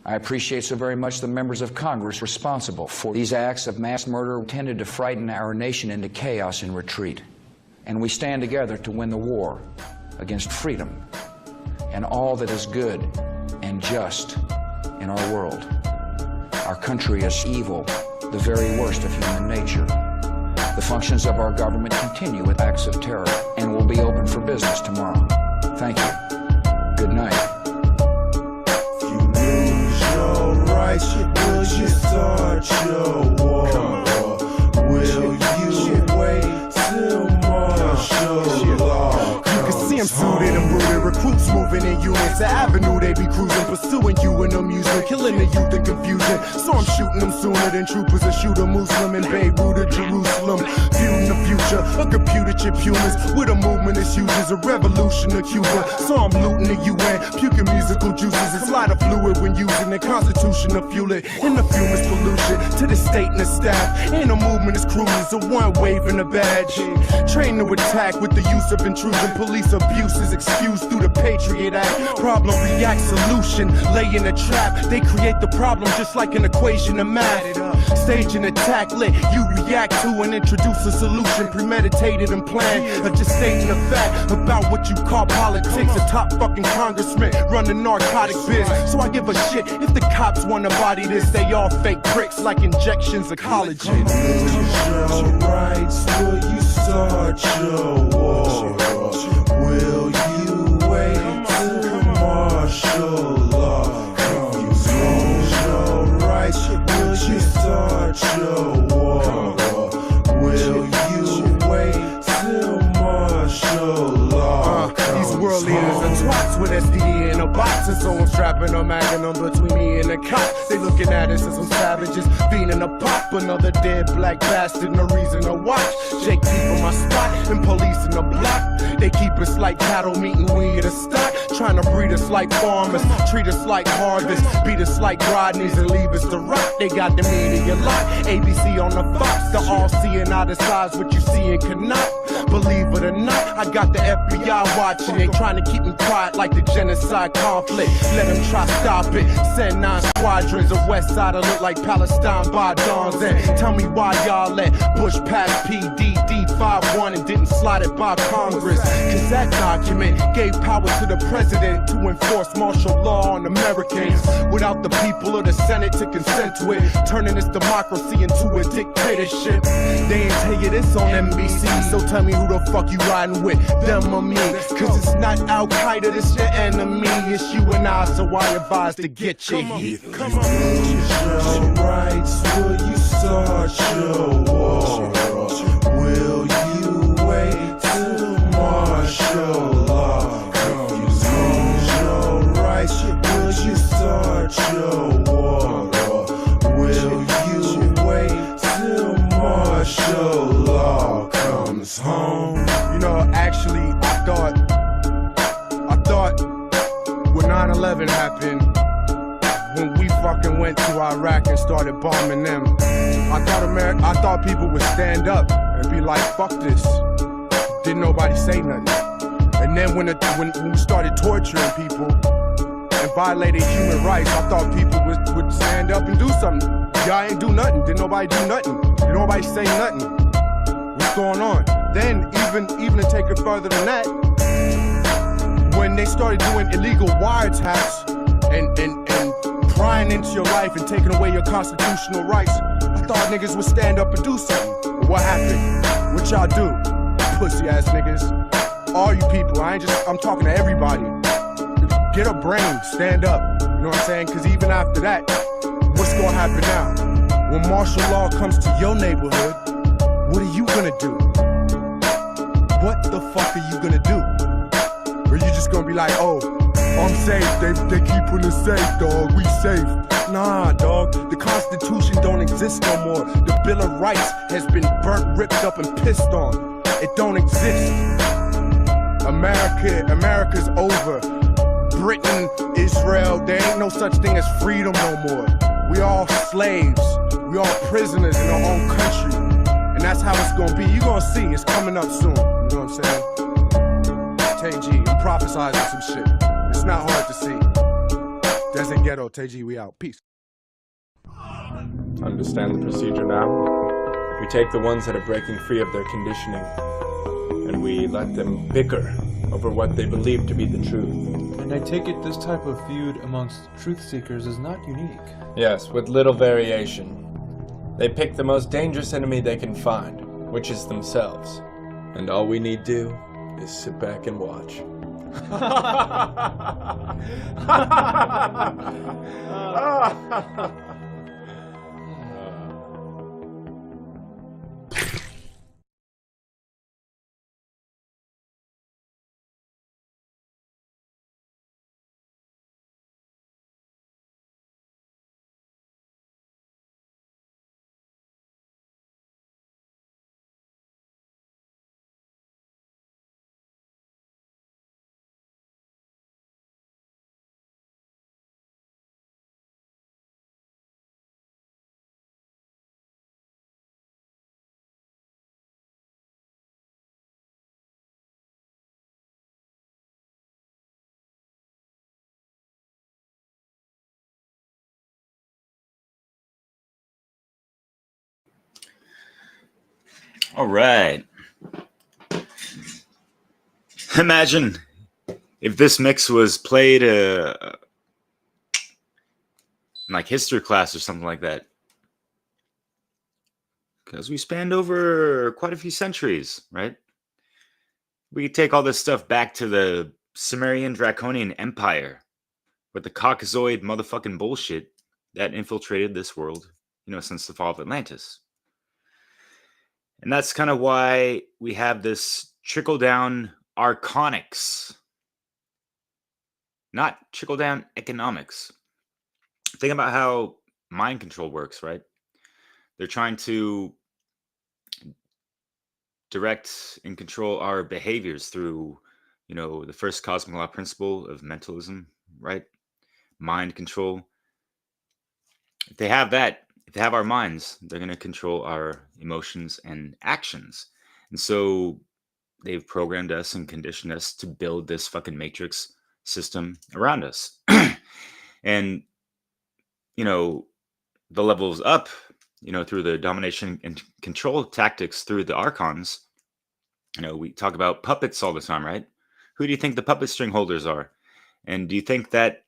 I appreciate so very much the members of Congress responsible for these acts of mass murder tended to frighten our nation into chaos and retreat. And we stand together to win the war against freedom and all that is good and just in our world. Our country is evil, the very worst of human nature. The functions of our government continue with acts of terror and will be open for business tomorrow. Thank you. Good night. You lose your rights, will you start your war? Will you wait till martial law? See them suited and rooted, recruits moving in units. The avenue they be cruising, pursuing you in amusement, killing the youth in confusion. So I'm shooting them sooner than troopers that shoot a Muslim in Beirut or Jerusalem. Viewing the future, a computer chip humans with a movement that's huge as a revolution to Cuba. So I'm looting the UN, puking musical juices. It's lighter fluid when using the Constitution to fuel it. In the fumes pollution to the state and the staff. Ain't no movement as cruisers, a one waving a badge. Trained to attack with the use of intrusion. Police abuse is excused through the Patriot Act. Problem react solution, lay in a trap. They create the problem just like an equation of math. Stage an attack, let you react to and introduce a solution, premeditated and planned. Or just stating a fact about what you call politics. A top fucking congressman running narcotic biz. So I give a shit if the cops wanna body this. They all fake pricks like injections of collagen. Lose your rights, will you start your war? Will you wait till martial law comes? Lose your rights, will you start your war? Will you wait till martial law comes? These world leaders are twats with STD in a box, and so I'm strapping a magnum between me and the cops. They looking at us as some savages, fiending a pop. Another dead black bastard, no reason to watch. Jake people my spot, and police in the block. They keep us like cattle, meeting we at a stock. Trying to breed us like farmers, treat us like harvest, beat us like Rodneys and leave us to rot. They got the media locked, ABC on the Fox. The all-seeing I decides what you see and cannot. Believe it or not, I got the FBI watching. They trying to keep me quiet like the genocide conflict. Let them try stop it. Send 9 squadrons of West Side look like Palestine by dawns. And tell me why y'all let Bush pass PDD 5-1 and didn't slide it by Congress. Cause that document gave power to the president to enforce martial law on Americans without the people of the Senate to consent to it, turning this democracy into a dictatorship. They ain't tell you this on NBC, so tell me who the fuck you riding with, them or me? Cause it's not Al-Qaeda, it's your enemy. It's you and I, so I advise to get your heat. Come on. Lose your rights, will you start your war? Will you wait till martial law comes? Lose your rights, will you start your war? Will you wait till martial law comes home? You know, actually, I thought when 9/11 happened, when we fucking went to Iraq and started bombing them, I thought people would stand up and be like, fuck this. Didn't nobody say nothing. And then when we started torturing people and violating human rights, I thought people would stand up and do something. Y'all ain't do nothing. Didn't nobody do nothing. Didn't nobody say nothing. What's going on? Then, even to take it further than that, when they started doing illegal wiretaps and prying into your life and taking away your constitutional rights, I thought niggas would stand up and do something. But what happened? What y'all do? Pussy ass niggas. All you people, I'm talking to everybody. Get a brain, stand up. You know what I'm saying? Cause even after that, what's gonna happen now? When martial law comes to your neighborhood, what are you gonna do? What the fuck are you gonna do? Or you just gonna be like, oh, I'm safe, they keep putting us safe, dog, we safe. Nah, dog, the Constitution don't exist no more. The Bill of Rights has been burnt, ripped up, and pissed on. It don't exist. America's over. Britain, Israel, there ain't no such thing as freedom no more. We all slaves. We all prisoners in our own country. And that's how it's gonna be. You gonna see, it's coming up soon. You know what I'm saying? Tay-G, I'm prophesizing some shit. It's not hard to see. Desert Ghetto, Tay-G, we out. Peace. Understand the procedure now? We take the ones that are breaking free of their conditioning, and we let them bicker over what they believe to be the truth. And I take it this type of feud amongst truth seekers is not unique. Yes, with little variation. They pick the most dangerous enemy they can find, which is themselves. And all we need do is sit back and watch. All right. Imagine if this mix was played in like history class or something like that. Because we spanned over quite a few centuries, right? We could take all this stuff back to the Sumerian Draconian Empire with the Caucasoid motherfucking bullshit that infiltrated this world, since the fall of Atlantis. And that's kind of why we have this trickle down archonics, not trickle down economics. Think about how mind control works, right? They're trying to direct and control our behaviors through, the first cosmic law principle of mentalism, right? Mind control. If they have that, if they have our minds, they're going to control our emotions and actions. And so they've programmed us and conditioned us to build this fucking matrix system around us. And, the levels up, through the domination and control tactics through the archons. We talk about puppets all the time, right? Who do you think the puppet string holders are? And do you think that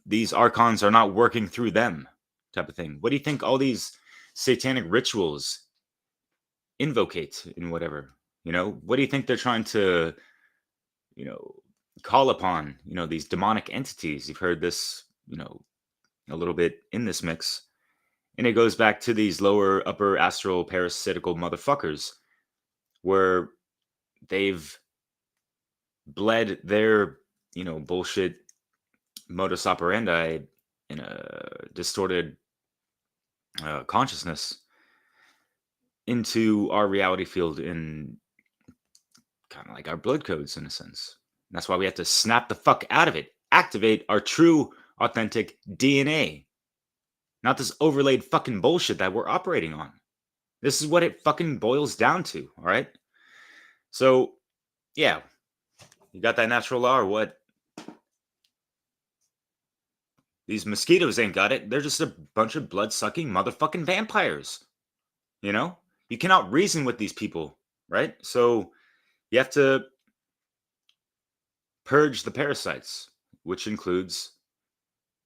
these archons are not working through them, type of thing? What do you think all these satanic rituals invocate in whatever? What do you think they're trying to, call upon? These demonic entities. You've heard this, a little bit in this mix. And it goes back to these lower, upper astral parasitical motherfuckers where they've bled their, bullshit modus operandi in a distorted consciousness into our reality field in kind of like our blood codes in a sense. And that's why we have to snap the fuck out of it, activate our true, authentic DNA, not this overlaid fucking bullshit that we're operating on. This is what it fucking boils down to, all right? So, yeah, you got that natural law or what? These mosquitoes ain't got it. They're just a bunch of blood-sucking motherfucking vampires. You cannot reason with these people, right? So you have to purge the parasites, which includes,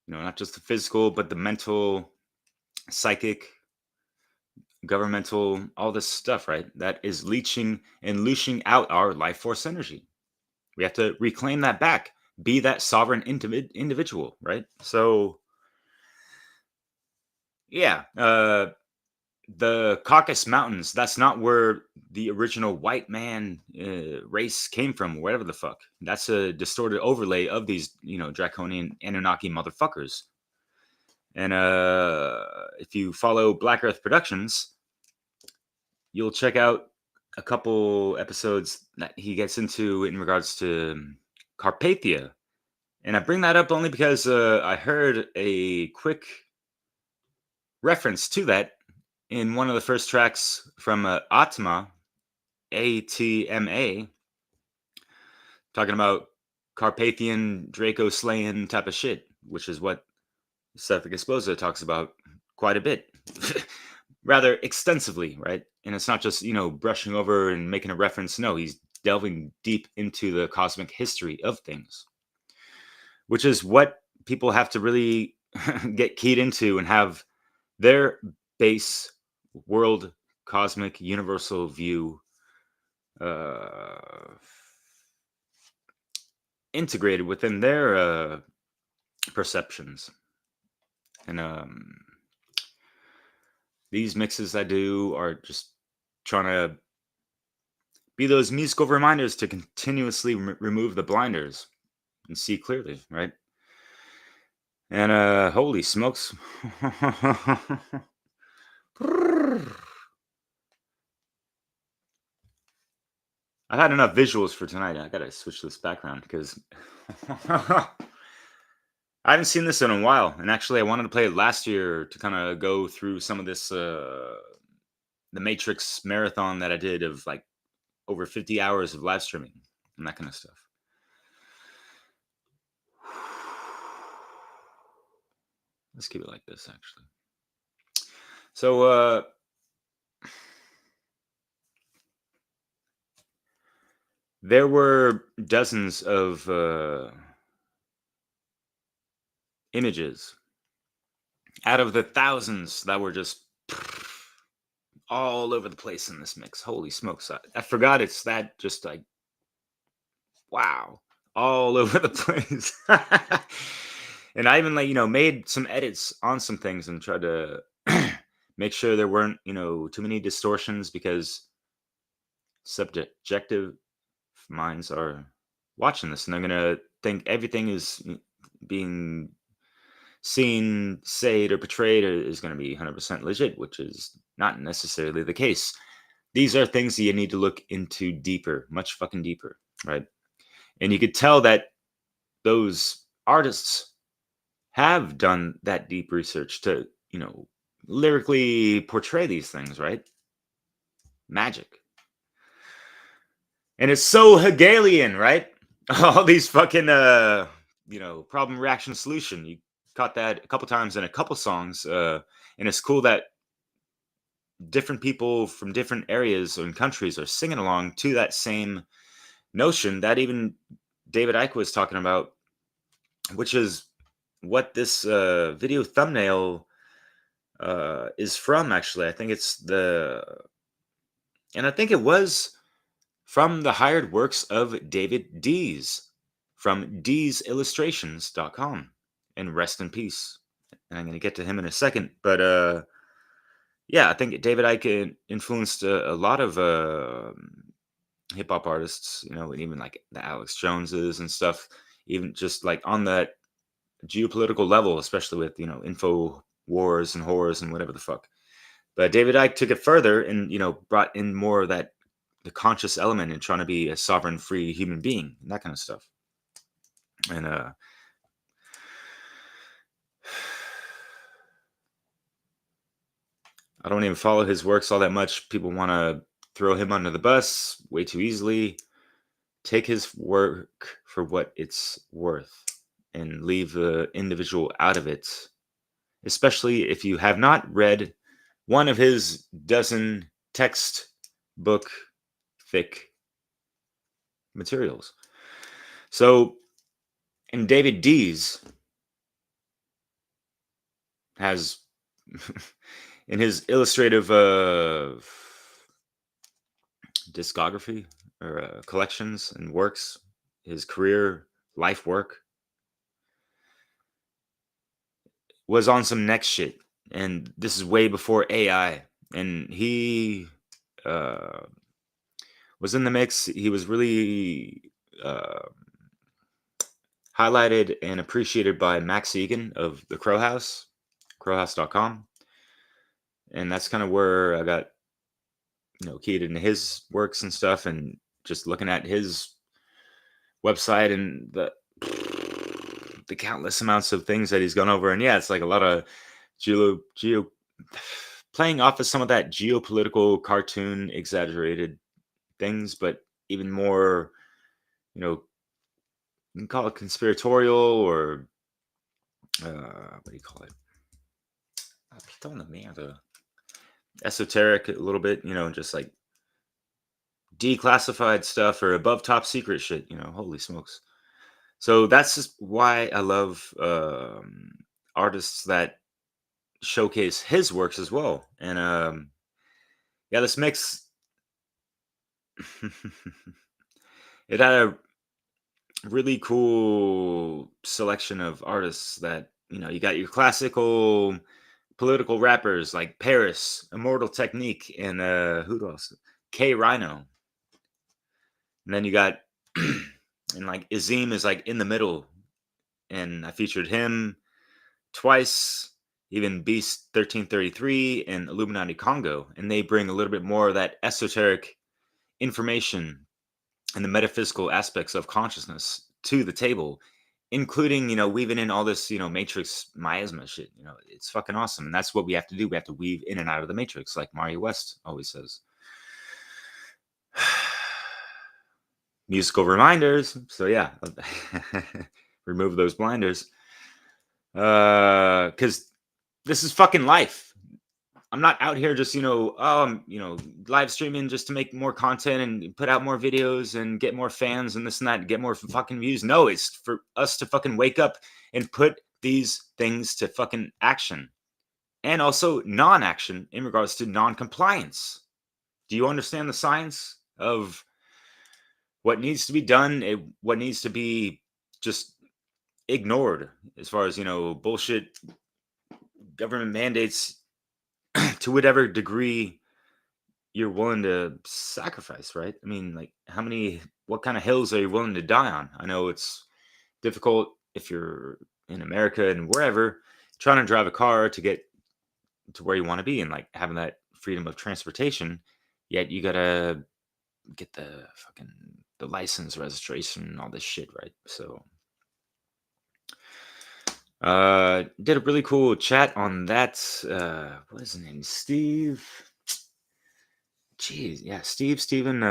not just the physical, but the mental, psychic, governmental, all this stuff, right? That is leeching and looshing out our life force energy. We have to reclaim that back, be that sovereign individual, right? So, yeah, the Caucasus Mountains, that's not where the original white man race came from, whatever the fuck. That's a distorted overlay of these, draconian Anunnaki motherfuckers. And if you follow Black Earth Productions, you'll check out a couple episodes that he gets into in regards to Carpathia. And I bring that up only because I heard a quick reference to that in one of the first tracks from Atma, ATMA, talking about Carpathian Draco slaying type of shit, which is what Seth Exposa talks about quite a bit, rather extensively, right? And it's not just, brushing over and making a reference. No, he's delving deep into the cosmic history of things, which is what people have to really get keyed into and have their base world cosmic universal view integrated within their perceptions. And these mixes I do are just trying to be those musical reminders to continuously remove the blinders and see clearly, right? And holy smokes. I've had enough visuals for tonight. I gotta switch this background because I haven't seen this in a while. And actually, I wanted to play it last year to kind of go through some of this, the Matrix marathon that I did of like over 50 hours of live streaming and that kind of stuff. Let's keep it like this, actually. So, there were dozens of images out of the thousands that were just all over the place in this mix. Holy smokes. I forgot it's that just like, wow, all over the place. And I even like, made some edits on some things and tried to make sure there weren't, too many distortions, because subjective minds are watching this and they're going to think everything is being seen, said, or portrayed is going to be 100% legit, which is not necessarily the case. These are things that you need to look into deeper, much fucking deeper, right? And you could tell that those artists have done that deep research to, lyrically portray these things, right? Magic. And it's so Hegelian, right? All these fucking, problem, reaction, solution. You caught that a couple times in a couple songs. And it's cool that different people from different areas and countries are singing along to that same notion that even David Icke was talking about, which is what this video thumbnail is from, actually. I think it was from the hired works of David Dees from deesillustrations.com. And rest in peace. And I'm going to get to him in a second. But yeah, I think David Icke influenced a lot of hip hop artists, and even like the Alex Joneses and stuff, even just like on that geopolitical level, especially with, info wars and horrors and whatever the fuck. But David Icke took it further and, brought in more of that, the conscious element in trying to be a sovereign, free human being and that kind of stuff. And I don't even follow his works all that much. People want to throw him under the bus way too easily. Take his work for what it's worth and leave the individual out of it, especially if you have not read one of his dozen textbook thick materials. So, and David Dees has in his illustrative discography or collections and works, his career, life work, was on some next shit. And this is way before AI. And he was in the mix. He was really highlighted and appreciated by Max Egan of the Crow House, crowhouse.com. And that's kind of where I got, keyed into his works and stuff, and just looking at his website and the countless amounts of things that he's gone over. And yeah, it's like a lot of playing off of some of that geopolitical cartoon exaggerated things, but even more, you can call it conspiratorial or what do you call it? Esoteric a little bit, just like declassified stuff or above top secret shit, holy smokes. So that's just why I love artists that showcase his works as well. And yeah, this mix, it had a really cool selection of artists that, you got your classical political rappers like Paris, Immortal Technique, and who else? K Rhino. And then you got and like Azim is like in the middle, and I featured him twice, even Beast 1333 and Illuminati Congo, and they bring a little bit more of that esoteric information and the metaphysical aspects of consciousness to the table, including, weaving in all this, Matrix miasma shit. It's fucking awesome. And that's what we have to do. We have to weave in and out of the Matrix, like Mario West always says. Musical reminders. So yeah, remove those blinders. Because this is fucking life. I'm not out here just, live streaming just to make more content and put out more videos and get more fans and this and that, and get more fucking views. No, it's for us to fucking wake up and put these things to fucking action. And also non-action in regards to non-compliance. Do you understand the science of what needs to be done, what needs to be just ignored as far as, bullshit government mandates to whatever degree you're willing to sacrifice, right? I mean, like, what kind of hills are you willing to die on? I know it's difficult if you're in America and wherever, trying to drive a car to get to where you want to be and like having that freedom of transportation, yet you gotta get the license, registration, and all this shit, right? So did a really cool chat on that. What is his name? Steve. Jeez, yeah, Steven.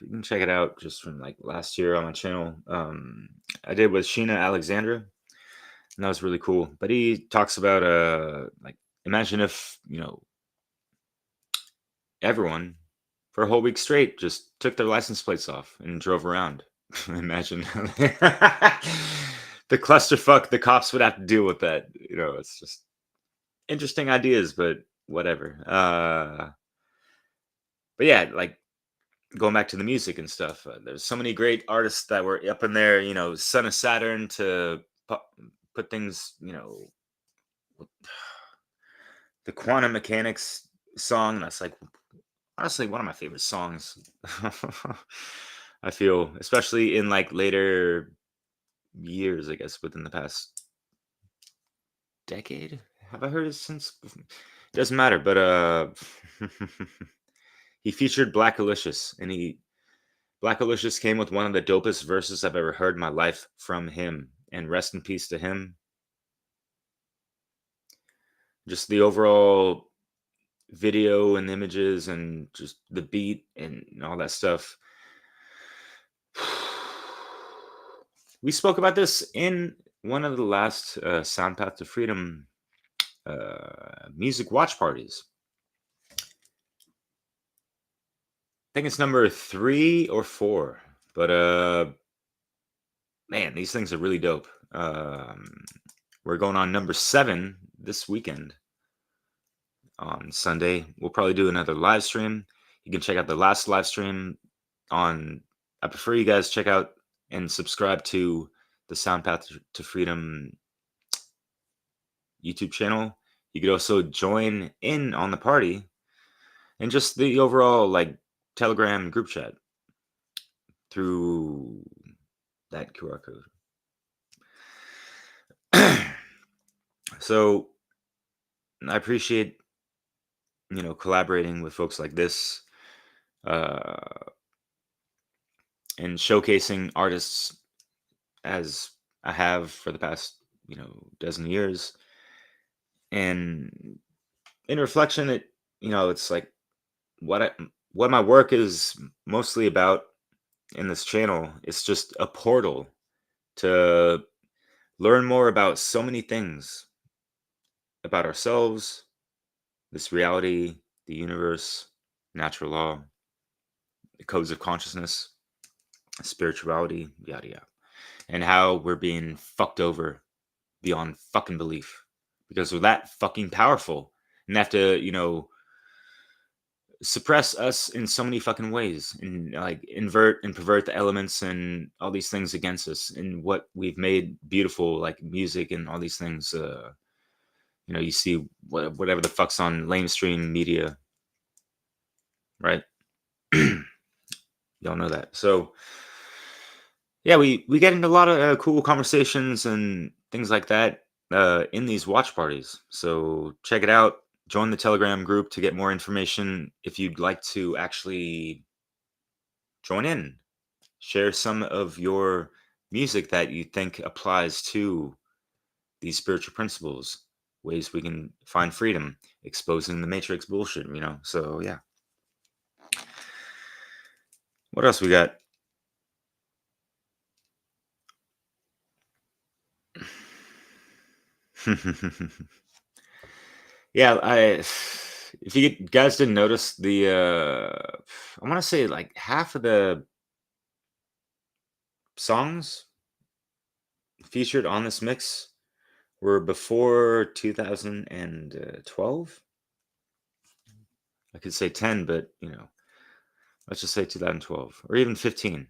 You can check it out just from like last year on my channel. I did with Sheena Alexandra, and that was really cool. But he talks about like, imagine if everyone for a whole week straight just took their license plates off and drove around. Imagine the clusterfuck the cops would have to deal with that. It's just interesting ideas, but whatever. But yeah, like going back to the music and stuff, there's so many great artists that were up in there, Son of Saturn to put things, the Quantum Mechanics song. That's like, honestly, one of my favorite songs. I feel, especially in like later years, I guess, within the past decade. Have I heard it since? It doesn't matter, but he featured Black Alicious, and Black Alicious came with one of the dopest verses I've ever heard in my life from him. And rest in peace to him. Just the overall video and images and just the beat and all that stuff. We spoke about this in one of the last Sound Path to Freedom music watch parties. I think it's number 3 or 4, but man, these things are really dope. We're going on number 7 this weekend on Sunday. We'll probably do another live stream. You can check out the last live stream on. I prefer you guys check out and subscribe to the Sound Path to Freedom YouTube channel. You could also join in on the party and just the overall like Telegram group chat through that QR code. So I appreciate collaborating with folks like this and showcasing artists as I have for the past dozen years. And in reflection, it's like what my work is mostly about in this channel. It's just a portal to learn more about so many things about ourselves, this reality, the universe, natural law, the codes of consciousness, spirituality, yada yada, and how we're being fucked over beyond fucking belief because we're that fucking powerful and have to suppress us in so many fucking ways and like invert and pervert the elements and all these things against us and what we've made beautiful, like music and all these things. You see whatever the fuck's on lamestream media, right? Y'all know that. So yeah, we get into a lot of cool conversations and things like that in these watch parties. So check it out. Join the Telegram group to get more information. If you'd like to actually join in, share some of your music that you think applies to these spiritual principles, ways we can find freedom, exposing the matrix bullshit, So yeah. What else we got? Yeah, if you guys didn't notice the I want to say like half of the songs featured on this mix were before 2012. I could say 10, but let's just say 2012 or even 15.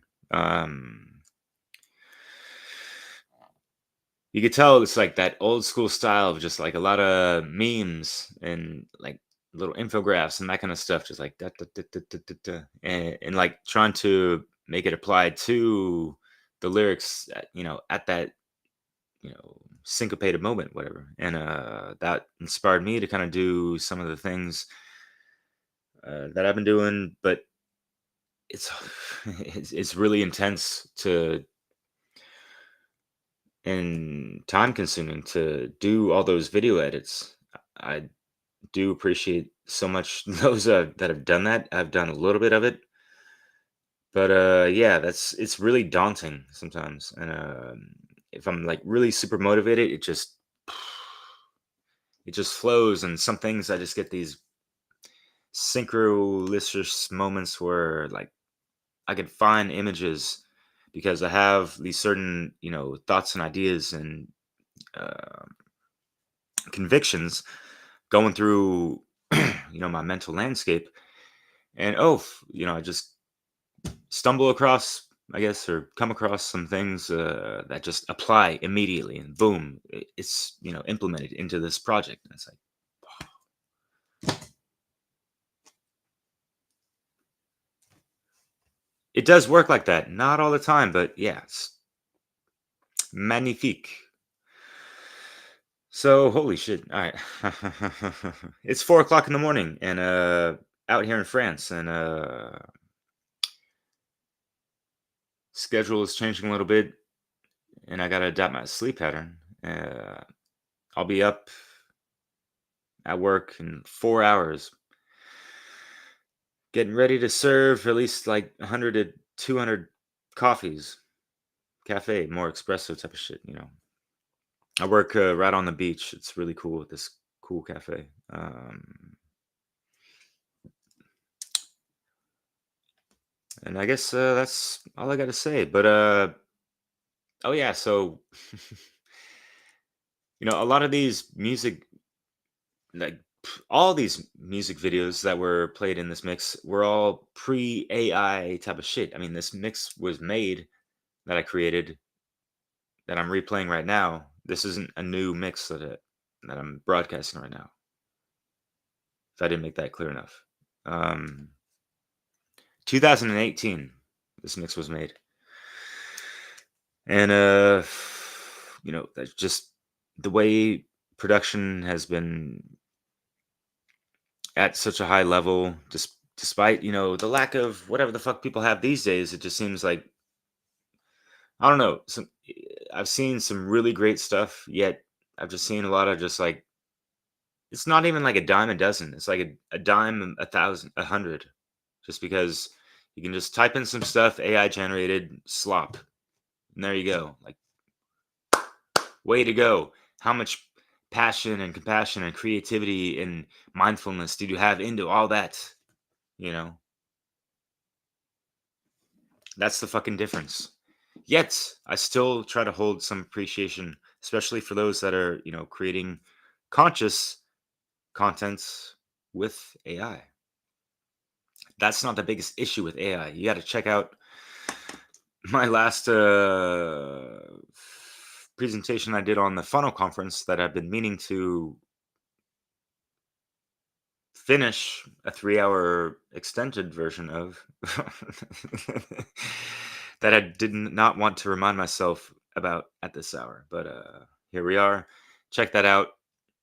You could tell it's like that old school style of just like a lot of memes and like little infographics and that kind of stuff, just like da, da, da, da, da, da, da, and like trying to make it apply to the lyrics at that syncopated moment, whatever. And that inspired me to kind of do some of the things that I've been doing, but it's it's really intense to and time consuming to do all those video edits. I do appreciate so much those that have done that. I've done a little bit of it, but yeah, it's really daunting sometimes. And if I'm like really super motivated, it just flows. And some things I just get these synchronicity moments where like I can find images because I have these certain thoughts and ideas and uh, convictions going through my mental landscape. And I just stumble across, I guess, or come across some things that just apply immediately, and boom, it's implemented into this project. And it's like, it does work like that. Not all the time, but yeah, it's magnifique. So holy shit. All right. It's 4 o'clock in the morning and out here in France, and schedule is changing a little bit, and I gotta adapt my sleep pattern. I'll be up at work in 4 hours, getting ready to serve at least like 100 to 200 coffees, cafe, more espresso type of shit. I work right on the beach. It's really cool at this cool cafe. And I guess that's all I got to say. But oh yeah, so a lot of these music, like all these music videos that were played in this mix were all pre-AI type of shit. I mean, this mix was made that I created that I'm replaying right now. This isn't a new mix that I'm broadcasting right now. If I didn't make that clear enough. 2018, this mix was made. And that's just the way production has been at such a high level, despite the lack of whatever the fuck people have these days. It just seems like, I don't know, I've seen some really great stuff, yet I've just seen a lot of just like, it's not even like a dime a dozen. It's like a dime a thousand, 100, just because you can just type in some stuff, AI generated slop, and there you go. Like, way to go. How much passion and compassion and creativity and mindfulness did you have into all that? That's the fucking difference. Yet, I still try to hold some appreciation, especially for those that are, creating conscious contents with AI. That's not the biggest issue with AI. You got to check out my last presentation I did on the funnel conference that I've been meaning to finish a 3-hour extended version of that I did not want to remind myself about at this hour. But here we are. Check that out,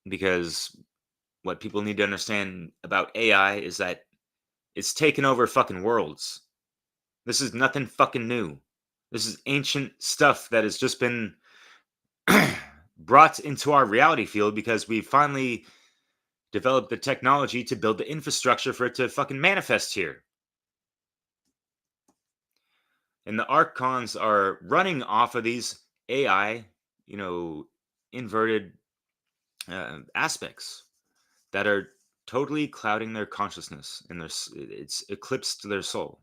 because what people need to understand about AI is that it's taken over fucking worlds. This is nothing fucking new. This is ancient stuff that has just been brought into our reality field because we finally developed the technology to build the infrastructure for it to fucking manifest here. And the archons are running off of these AI, inverted aspects that are totally clouding their consciousness, and it's eclipsed their soul.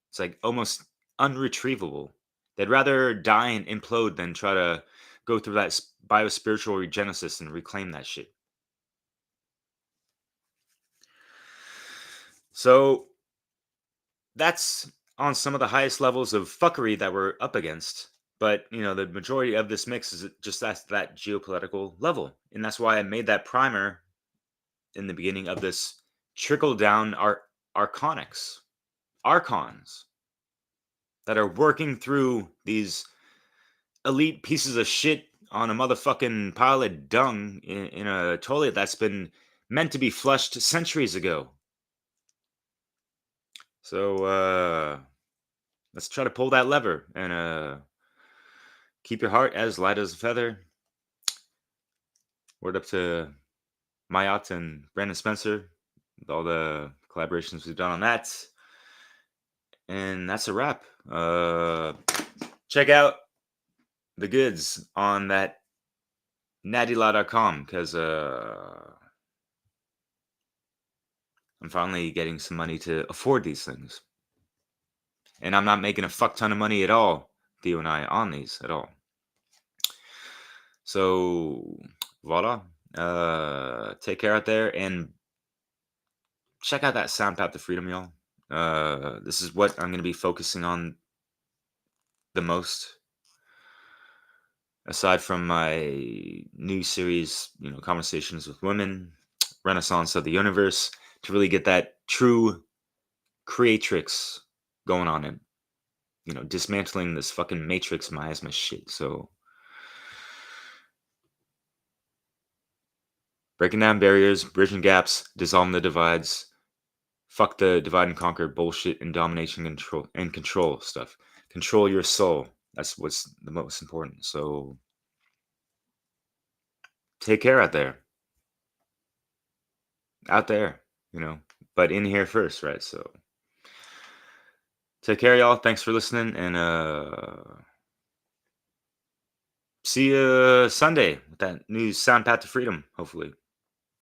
It's like almost unretrievable. They'd rather die and implode than try to go through that biospiritual regenesis and reclaim that shit. So that's on some of the highest levels of fuckery that we're up against. But, the majority of this mix is just that geopolitical level. And that's why I made that primer in the beginning of this trickle down archons that are working through these elite pieces of shit on a motherfucking pile of dung in a toilet that's been meant to be flushed centuries ago. So let's try to pull that lever and keep your heart as light as a feather. Word up to Mayat and Brandon Spencer with all the collaborations we've done on that. And that's a wrap. Check out the goods on that nattylaw.com because I'm finally getting some money to afford these things. And I'm not making a fuck ton of money at all, Theo and I, on these at all. So, voila. Take care out there and check out that Sound Path to Freedom, y'all. This is what I'm going to be focusing on the most. Aside from my new series, Conversations with Women, Renaissance of the Universe, to really get that true creatrix going on in, dismantling this fucking matrix miasma shit. So, breaking down barriers, bridging gaps, dissolving the divides. Fuck the divide and conquer bullshit and domination and control stuff. Control your soul. That's what's the most important. So, take care out there. Out there, but in here first, right? So, take care, y'all. Thanks for listening, and see you Sunday with that new Sound Path to Freedom, hopefully.